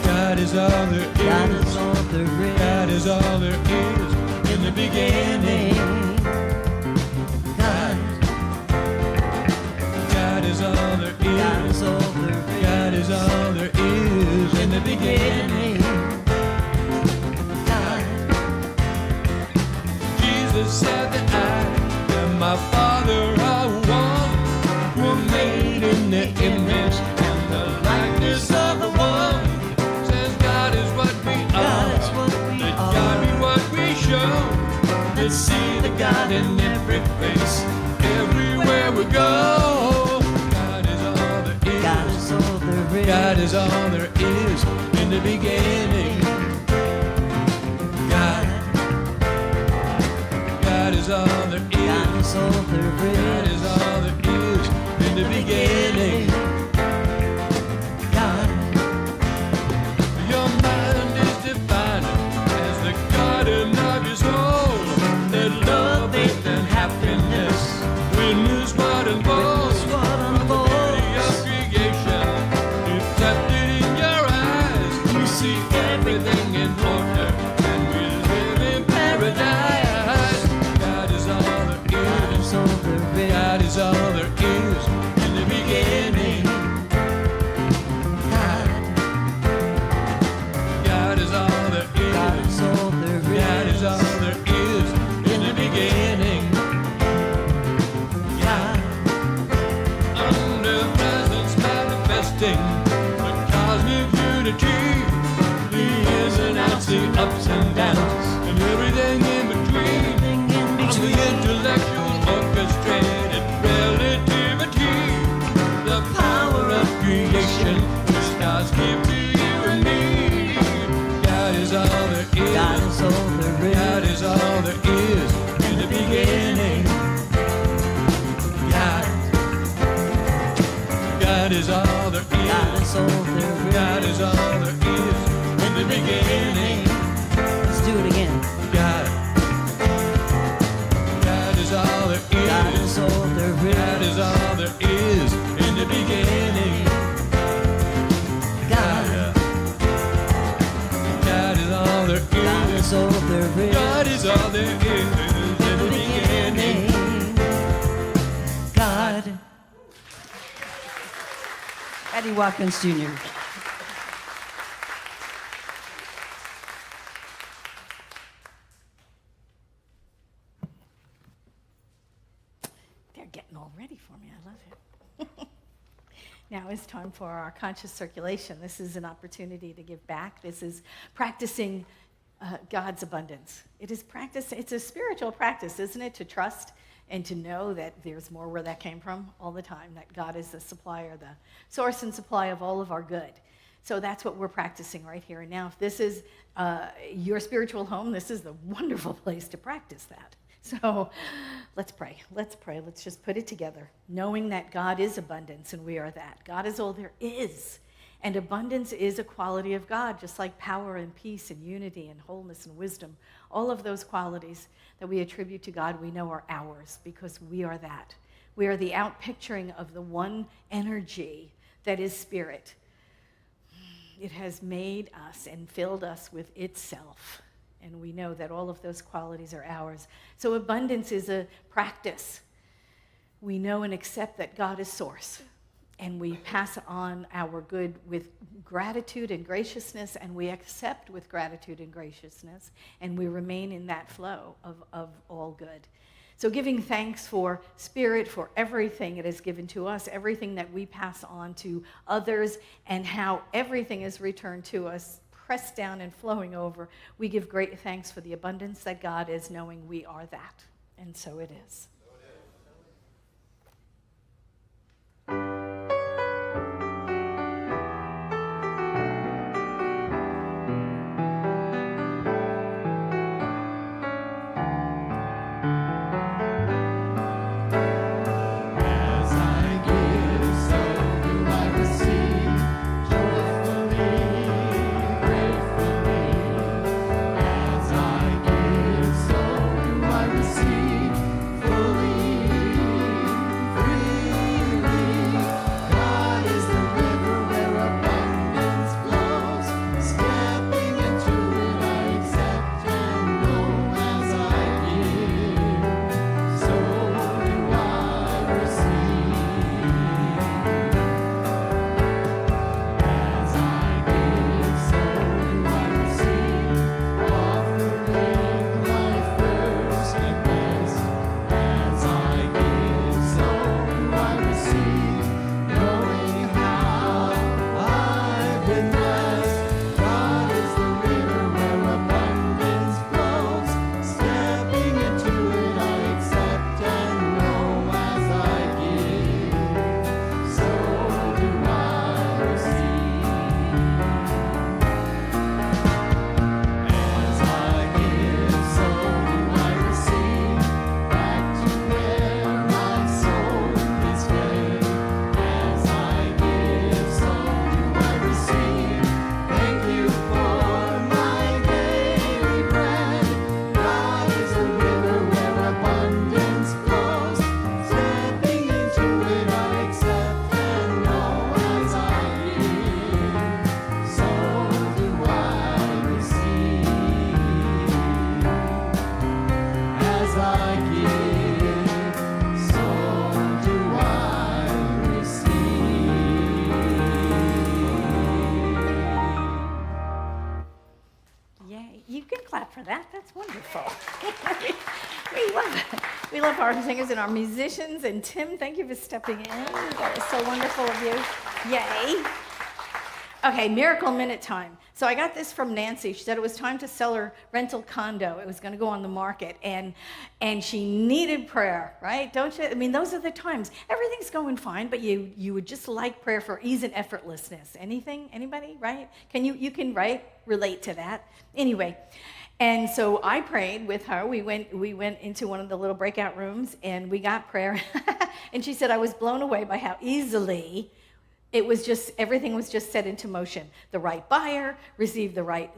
God is all there is. God is all there is. God is all there is in the beginning. God God is all there God is. is all there is. God is all there is in the beginning. God, Jesus said that I and my Father are one. We're made in the image and the likeness of the one. Says God is what we God are. is what we Let are. God be what we show. Let's see the God in every face, everywhere we go. God is all there is. God is all there is. God is all there is in the beginning. God is all there is. God is all there God is. is all there is in the beginning. God, Your mind is defined as the garden of your soul. Let love, faith, and happiness witness what unfolds. witness what From the beauty of unfolds. creation, reflected in your eyes, you see everything in order, and we live in paradise. God is all there God is. is all there is. God is all there is in the beginning. God, God is all there God is. is all there is. God is all there is in the beginning. God, Omnipresence manifesting the cosmic unity. The ins and outs, the ups and downs, and everything in between. everything in On the between. intellectual orchestrated relativity, the power of creation, the stars give to you and me. God is all there is. God is all there is. God is all there is in the beginning. God is all there God is. is all there is. God is all there is in the beginning. Let's do it again. God is all there God is. is all there God is. is all there is in the beginning. God, God is all there God is. is all there is. God is all there is in the beginning. God. Eddie Watkins Jr. They're getting all ready for me. I love it. Now it's time for our conscious circulation. This is an opportunity to give back. This is practicing God's abundance. It is practice. It's a spiritual practice, isn't it? To trust and to know that there's more where that came from all the time, that God is the supplier, the source and supply of all of our good. So that's what we're practicing right here and now. If this is your spiritual home, this is the wonderful place to practice that. So let's pray. Let's pray. Let's just put it together, knowing that God is abundance and we are that. God is all there is. And abundance is a quality of God, just like power and peace and unity and wholeness and wisdom. All of those qualities that we attribute to God, we know are ours because we are that. We are the outpicturing of the one energy that is spirit. It has made us and filled us with itself. And we know that all of those qualities are ours. So abundance is a practice. We know and accept that God is source. And we pass on our good with gratitude and graciousness, and we accept with gratitude and graciousness, and we remain in that flow of all good. So giving thanks for spirit, for everything it has given to us, everything that we pass on to others, and how everything is returned to us, pressed down and flowing over. We give great thanks for the abundance that God is, knowing we are that. And so it is. That's wonderful. we love our singers and our musicians. And Tim, thank you for stepping in. That was so wonderful of you. Yay. Okay, Miracle Minute time. So I got this from Nancy. She said it was time to sell her rental condo. It was going to go on the market, and she needed prayer, right? Don't you? I mean, those are the times. Everything's going fine, but you would just like prayer for ease and effortlessness. Anything? Anybody? Right? You can right relate to that. Anyway, and so I prayed with her. We went into one of the little breakout rooms, and we got prayer. And she said I was blown away by how easily. It was just, everything was just set into motion. The right buyer received the right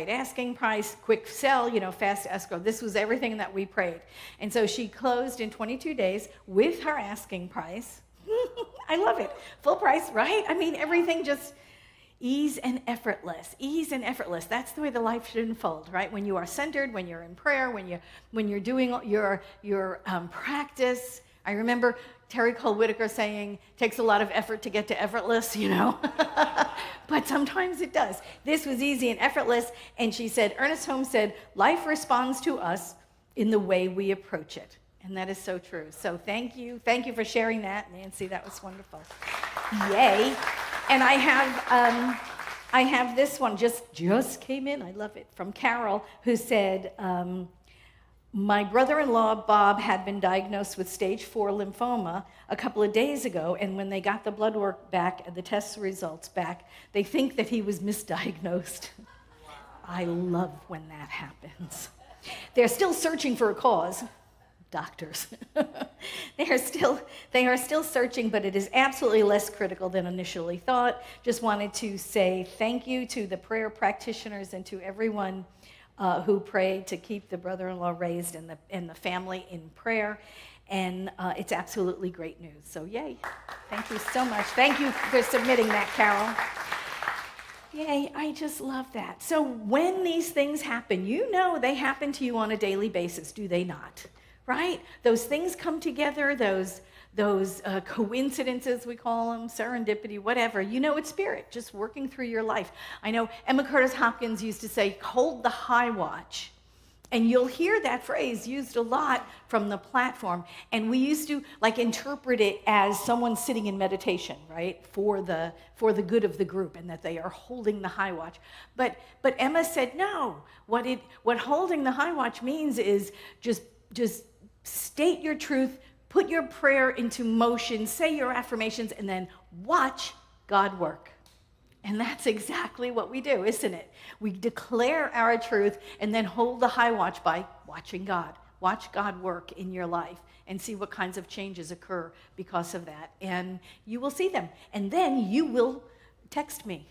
asking price, quick sell, fast escrow. This was everything that we prayed. And so she closed in 22 days with her asking price. I love it. Full price, right? I mean, everything just ease and effortless. Ease and effortless. That's the way the life should unfold, right? When you are centered, when you're in prayer, when you're doing your practice. I remember Terry Cole Whitaker saying, takes a lot of effort to get to effortless, but sometimes it does. This was easy and effortless, and she said, Ernest Holmes said, life responds to us in the way we approach it. And that is so true. So thank you. Thank you for sharing that, Nancy. That was wonderful. Yay. And I have this one just came in. I love it. From Carol, who said, my brother-in-law, Bob, had been diagnosed with stage 4 lymphoma a couple of days ago, and when they got the blood work back and the test results back, they think that he was misdiagnosed. I love when that happens. They're still searching for a cause, doctors. They are still searching, but it is absolutely less critical than initially thought. Just wanted to say thank you to the prayer practitioners and to everyone who prayed to keep the brother-in-law raised and the family in prayer. And it's absolutely great news. So yay. Thank you so much. Thank you for submitting that, Carol. Yay, I just love that. So when these things happen, you know they happen to you on a daily basis, do they not? Right? Those things come together, those coincidences, we call them, serendipity, whatever. You know it's spirit just working through your life. I know Emma Curtis Hopkins used to say, hold the high watch. And you'll hear that phrase used a lot from the platform. And we used to interpret it as someone sitting in meditation, right? For the good of the group, and that they are holding the high watch. But Emma said, no, what holding the high watch means is just state your truth, put your prayer into motion, say your affirmations, and then watch God work. And that's exactly what we do, isn't it? We declare our truth and then hold the high watch by watching God. Watch God work in your life and see what kinds of changes occur because of that. And you will see them. And then you will text me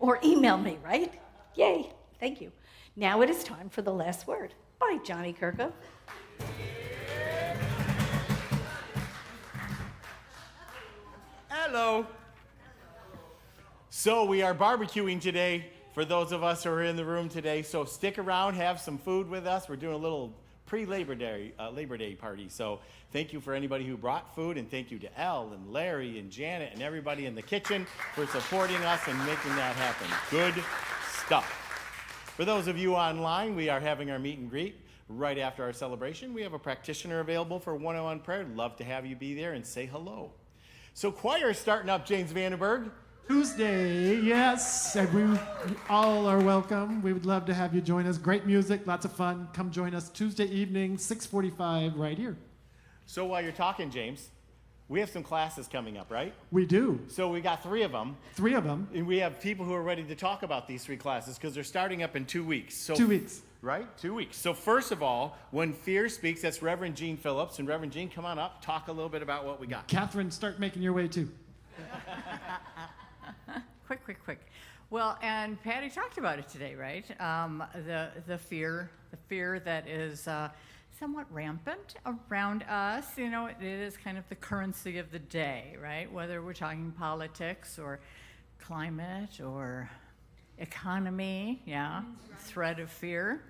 or email me, right? Yay. Thank you. Now it is time for the last word. Bye, Johnny Kirko. Hello. So we are barbecuing today for those of us who are in the room today. So stick around, have some food with us. We're doing a little pre-Labor Day party. So thank you for anybody who brought food, and thank you to Elle and Larry and Janet and everybody in the kitchen for supporting us and making that happen. Good stuff. For those of you online, we are having our meet and greet right after our celebration. We have a practitioner available for one-on-one prayer. Love to have you be there and say hello. So choir is starting up, James Vandenberg. Tuesday, yes, and we all are welcome. We would love to have you join us. Great music, lots of fun. Come join us Tuesday evening, 6:45, right here. So while you're talking, James, we have some classes coming up, right? We do. So we got 3 of them. 3 of them. And we have people who are ready to talk about these 3 classes because they're starting up in 2 weeks. So 2 weeks. Right? 2 weeks. So first of all, When Fear Speaks, that's Reverend Gene Phillips. And Reverend Gene, come on up, talk a little bit about what we got. Catherine, start making your way too. Quick. Well, and Patti talked about it today, right? The fear that is somewhat rampant around us. You know, it is kind of the currency of the day, right? Whether we're talking politics or climate or economy, threat of fear.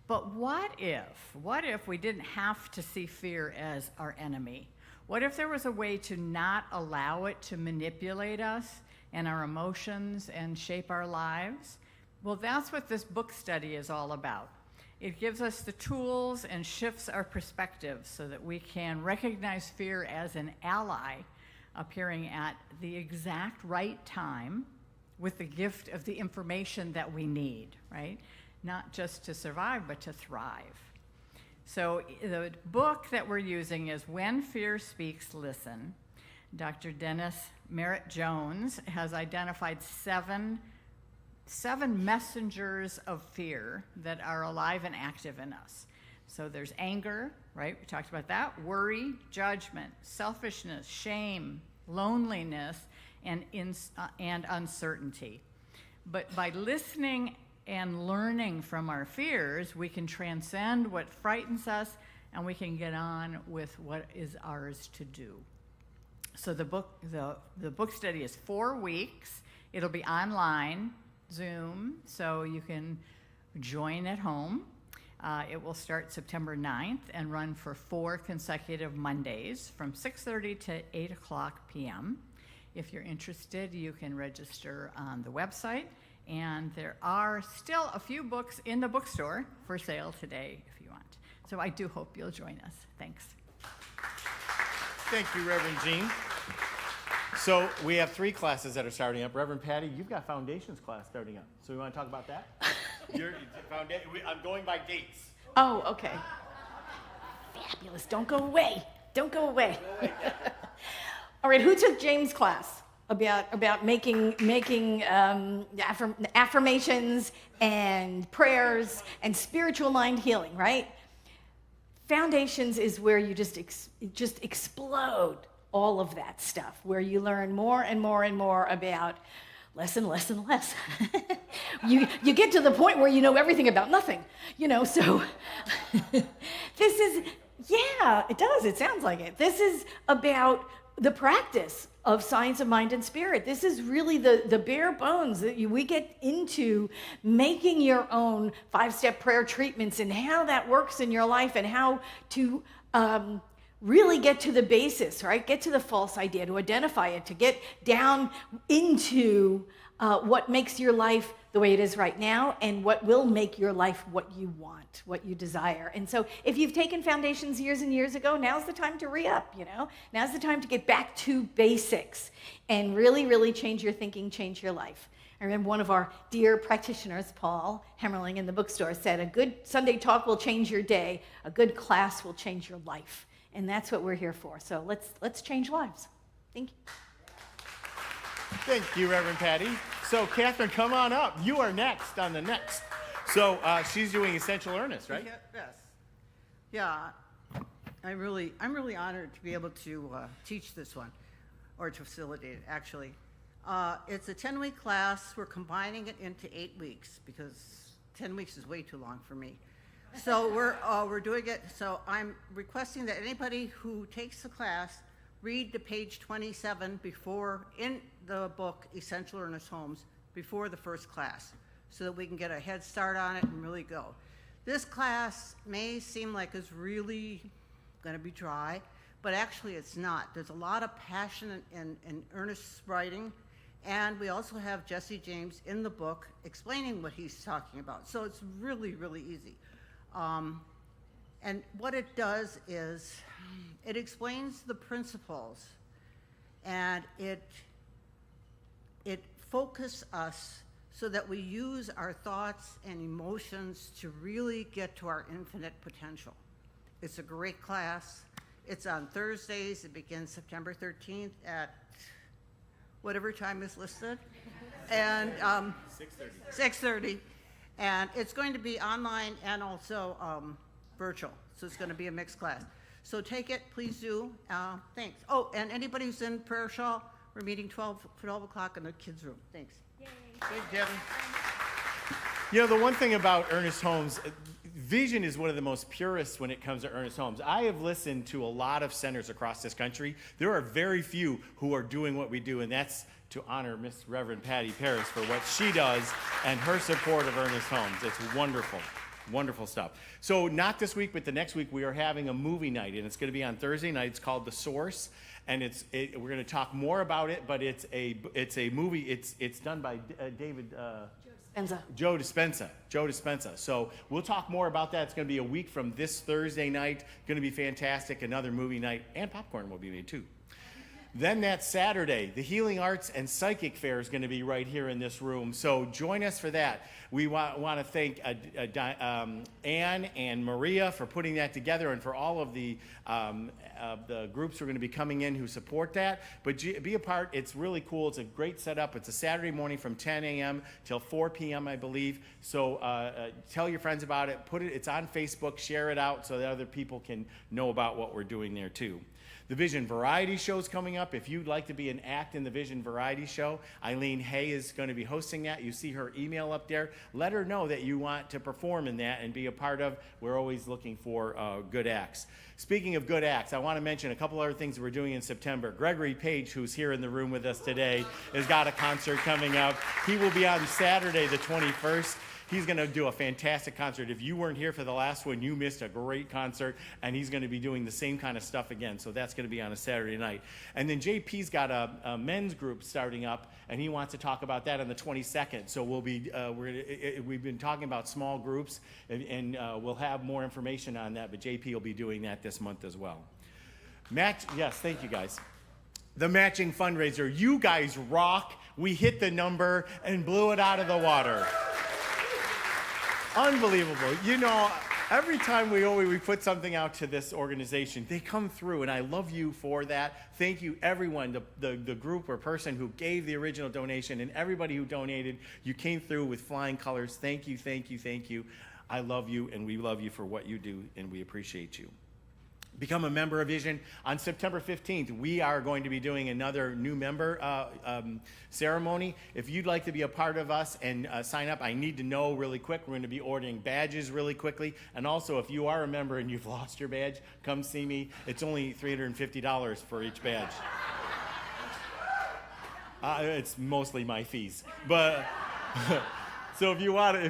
But what if we didn't have to see fear as our enemy? What if there was a way to not allow it to manipulate us and our emotions and shape our lives? Well, that's what this book study is all about. It gives us the tools and shifts our perspective so that we can recognize fear as an ally appearing at the exact right time with the gift of the information that we need, right? Not just to survive, but to thrive. So the book that we're using is When Fear Speaks, Listen. Dr. Dennis Merritt Jones has identified seven messengers of fear that are alive and active in us. So there's anger, right? We talked about that. Worry, judgment, selfishness, shame, loneliness, and uncertainty. But by listening and learning from our fears, we can transcend what frightens us, and we can get on with what is ours to do. So the book study is 4 weeks. It'll be online, Zoom, so you can join at home. It will start September 9th and run for 4 consecutive Mondays from 6:30 to 8 o'clock p.m. If you're interested, you can register on the website. And there are still a few books in the bookstore for sale today if you want. So I do hope you'll join us. Thanks. Thank you, Reverend Jean. So we have 3 classes that are starting up. Reverend Patti, you've got foundations class starting up. So we want to talk about that? I'm going by dates. Oh, okay. Fabulous. Don't go away. Don't go away. All right, who took James' class about making affirmations and prayers and spiritual mind healing, right? Foundations is where you just explode all of that stuff, where you learn more and more and more about less and less and less. you get to the point where you know everything about nothing, so this is, yeah, it does, it sounds like it. This is about the practice of science of mind and spirit. This is really the bare bones that we get into making your own 5-step prayer treatments and how that works in your life and how to really get to the basis, right? Get to the false idea, to identify it, to get down into what makes your life the way it is right now and what will make your life what you want, what you desire. And so if you've taken foundations years and years ago, now's the time to re-up, Now's the time to get back to basics and really, really change your thinking, change your life. I remember one of our dear practitioners, Paul Hemmerling in the bookstore, said, a good Sunday talk will change your day. A good class will change your life. And that's what we're here for. So let's change lives. Thank you. Thank you, Reverend Patti. So, Catherine, come on up. You are next on the next. So, she's doing Essential Earnest, right? Yes. Yeah. I'm really honored to be able to teach this one, or to facilitate it, actually. It's a 10-week class. We're combining it into 8 weeks because 10 weeks is way too long for me. So we're doing it. So I'm requesting that anybody who takes the class read to page 27 before, in the book Essential Earnest Homes, before the first class, so that we can get a head start on it and really go. This class may seem like it's really going to be dry, but actually it's not. There's a lot of passion and earnest writing, and we also have Jesse James in the book explaining what he's talking about. So it's really, really easy. And what it does is it explains the principles, and it focuses us so that we use our thoughts and emotions to really get to our infinite potential. It's a great class. It's on Thursdays. It begins September 13th at whatever time is listed. And 6:30. And it's going to be online and also virtual. So it's going to be a mixed class. So take it, please do. Thanks. Oh, and anybody who's in prayer shawl, we're meeting 12 o'clock in the kids' room. Thanks. Thank you, Kevin. The one thing about Earnest Homes, vision is one of the most purest when it comes to Earnest Homes. I have listened to a lot of centers across this country. There are very few who are doing what we do, and that's to honor Miss Reverend Patti Paris for what she does and her support of Earnest Homes. It's wonderful. Wonderful stuff. So not this week, but the next week we are having a movie night, and it's going to be on Thursday night. It's called The Source, and we're going to talk more about it. But it's a movie. It's done by Joe Dispenza. So we'll talk more about that. It's going to be a week from this Thursday night. Going to be fantastic. Another movie night, and popcorn will be made too. Then that Saturday, the Healing Arts and Psychic Fair is going to be right here in this room. So join us for that. We want to thank Anne and Maria for putting that together, and for all of the groups who are going to be coming in who support that. But be a part. It's really cool. It's a great setup. It's a Saturday morning from 10 a.m. till 4 p.m., I believe. So tell your friends about it. It's on Facebook. Share it out so that other people can know about what we're doing there too. The Vision Variety Show is coming up. If you'd like to be an act in the Vision Variety Show, Eileen Hay is going to be hosting that. You see her email up there. Let her know that you want to perform in that and be a part of. We're always looking for good acts. Speaking of good acts, I want to mention a couple other things that we're doing in September. Gregory Page, who's here in the room with us today, has got a concert coming up. He will be on Saturday the 21st. He's going to do a fantastic concert. If you weren't here for the last one, you missed a great concert, and he's going to be doing the same kind of stuff again. So that's going to be on a Saturday night. And then JP's got a men's group starting up, and he wants to talk about that on the 22nd. So we'll be we've been talking about small groups, and we'll have more information on that. But JP will be doing that this month as well. Yes, thank you guys. The matching fundraiser. You guys rock. We hit the number and blew it out of the water. Unbelievable. You know, every time we put something out to this organization, they come through, and I love you for that. Thank you, everyone, the group or person who gave the original donation, and everybody who donated. You came through with flying colors. Thank you, thank you, thank you. I love you, and we love you for what you do, and we appreciate you. Become a member of Vision. On September 15th, we are going to be doing another new member ceremony. If you'd like to be a part of us and sign up, I need to know really quick. We're going to be ordering badges really quickly. And also, if you are a member and you've lost your badge, come see me. It's only $350 for each badge. It's mostly my fees. But... So if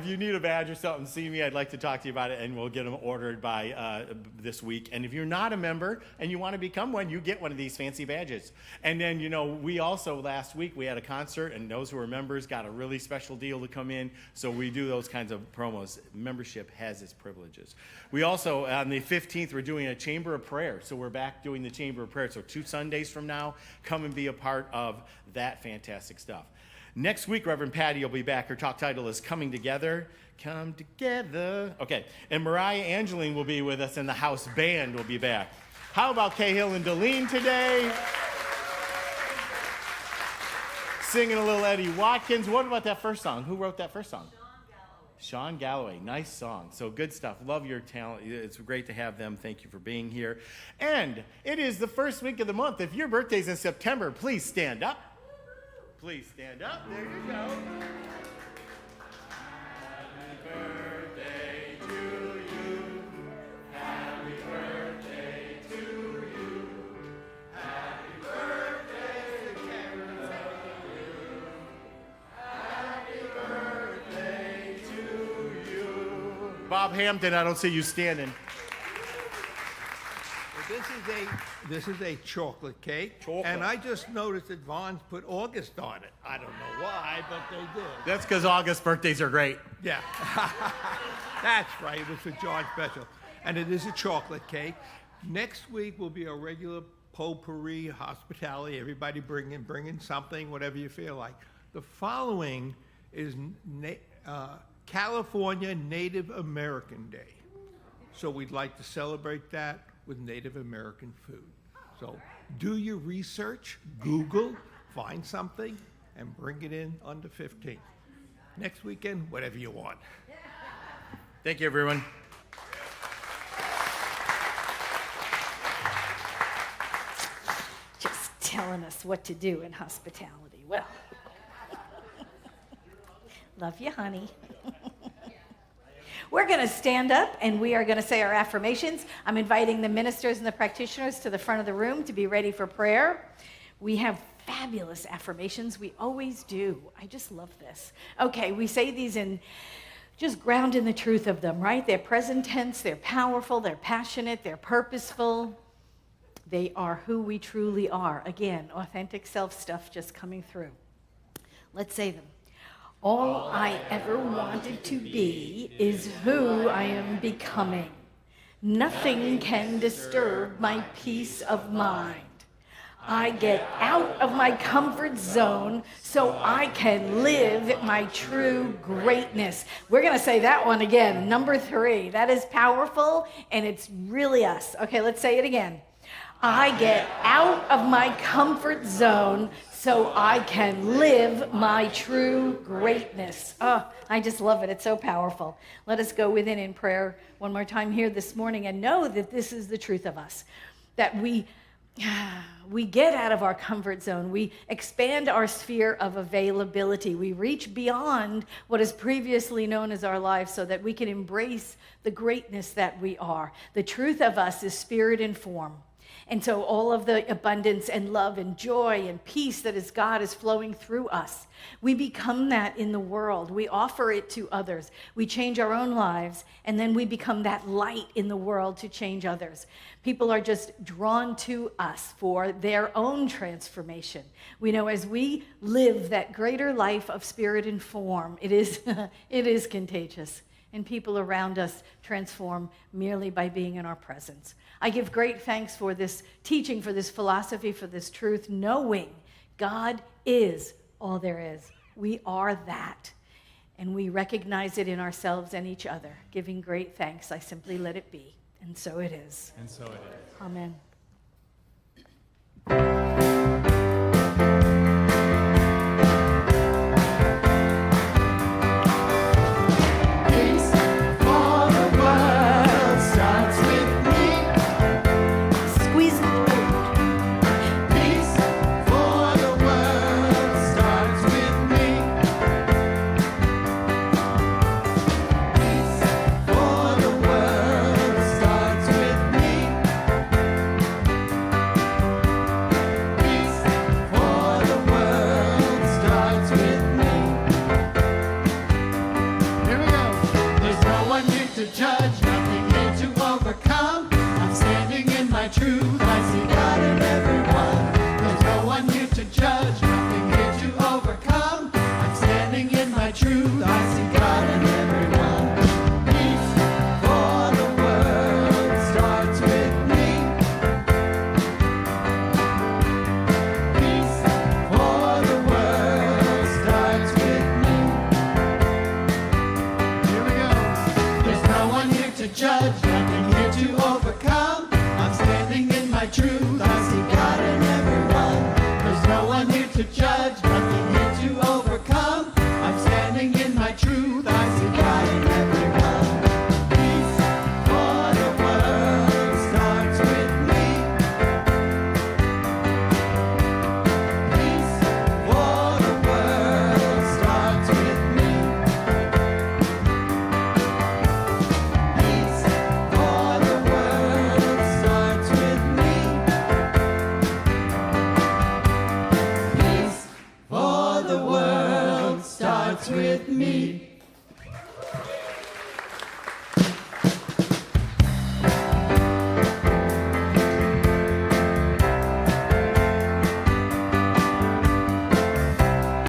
you need a badge or something, see me. I'd like to talk to you about it, and we'll get them ordered by this week. And if you're not a member and you want to become one, you get one of these fancy badges. And then, you know, we also, last week, we had a concert, and those who are members got a really special deal to come in. So we do those kinds of promos. Membership has its privileges. We also, on the 15th, we're doing a Chamber of Prayer. So we're back doing the Chamber of Prayer. So 2 Sundays from now, come and be a part of that fantastic stuff. Next week, Reverend Patti will be back. Her talk title is Coming Together. Come Together. Okay. And Mariah Angeline will be with us, and the house band will be back. How about Cahill and Delene today? Singing a little Eddie Watkins. What about that first song? Who wrote that first song? Sean Galloway. Nice song. So good stuff. Love your talent. It's great to have them. Thank you for being here. And it is the first week of the month. If your birthday's in September, please stand up. Please stand up. There you go. Happy birthday to you. Happy birthday to you. Happy birthday, Karen. Happy birthday to you. Bob Hampton, I don't see you standing. This is a chocolate cake. And I just noticed that Vaughn's put August on it. I don't know why, but they did. That's because August birthdays are great. Yeah. That's right. It was for John Special. And it is a chocolate cake. Next week will be a regular potpourri hospitality. Everybody bring in something, whatever you feel like. The following is California Native American Day. So we'd like to celebrate that with Native American food. So do your research, Google, find something, and bring it in on the 15th. Next weekend, whatever you want. Thank you, everyone. Just telling us what to do in hospitality. Well, love you, honey. We're going to stand up, and we are going to say our affirmations. I'm inviting the ministers and the practitioners to the front of the room to be ready for prayer. We have fabulous affirmations. We always do. I just love this. Okay, we say these in just ground in the truth of them, right? They're present tense, they're powerful, they're passionate, they're purposeful. They are who we truly are. Again, authentic self stuff just coming through. Let's say them. All I ever wanted to be is who I am becoming. Nothing can disturb my peace of mind. I get out of my comfort zone so I can live my true greatness. We're going to say that one again, number 3. That is powerful, and it's really us. Okay, let's say it again. I get out of my comfort zone so I can live my true greatness. Oh, I just love it. It's so powerful. Let us go within in prayer one more time here this morning and know that this is the truth of us, that we get out of our comfort zone. We expand our sphere of availability. We reach beyond what is previously known as our lives so that we can embrace the greatness that we are. The truth of us is spirit and form. And so all of the abundance and love and joy and peace that is God is flowing through us. We become that in the world. We offer it to others. We change our own lives, and then we become that light in the world to change others. People are just drawn to us for their own transformation. We know as we live that greater life of spirit and form, it is, it is contagious. And people around us transform merely by being in our presence. I give great thanks for this teaching, for this philosophy, for this truth, knowing God is all there is. We are that. And we recognize it in ourselves and each other. Giving great thanks, I simply let it be. And so it is. And so it is. Amen. Peace for the world starts with me. Squeeze it. Peace for the world starts with me. Peace for the world starts with me. Peace for the world starts with me. Here we go. There's no one here to judge, nothing here to overcome. I'm standing in my truth, I see God in everyone. There's no one here to judge, nothing here to overcome. I'm standing in my truth, I see God in everyone. Peace for the world starts with me. Peace for the world starts with me. Here we go. There's no one here to judge, nothing here to overcome. I'm standing in my truth, I see God in everyone. There's no one here to judge, nothing here to overcome. I'm standing in my truth, I see God in everyone. Peace for the world starts with me. Peace for the world starts with me. Peace for the world starts with me. Peace for the world starts with me.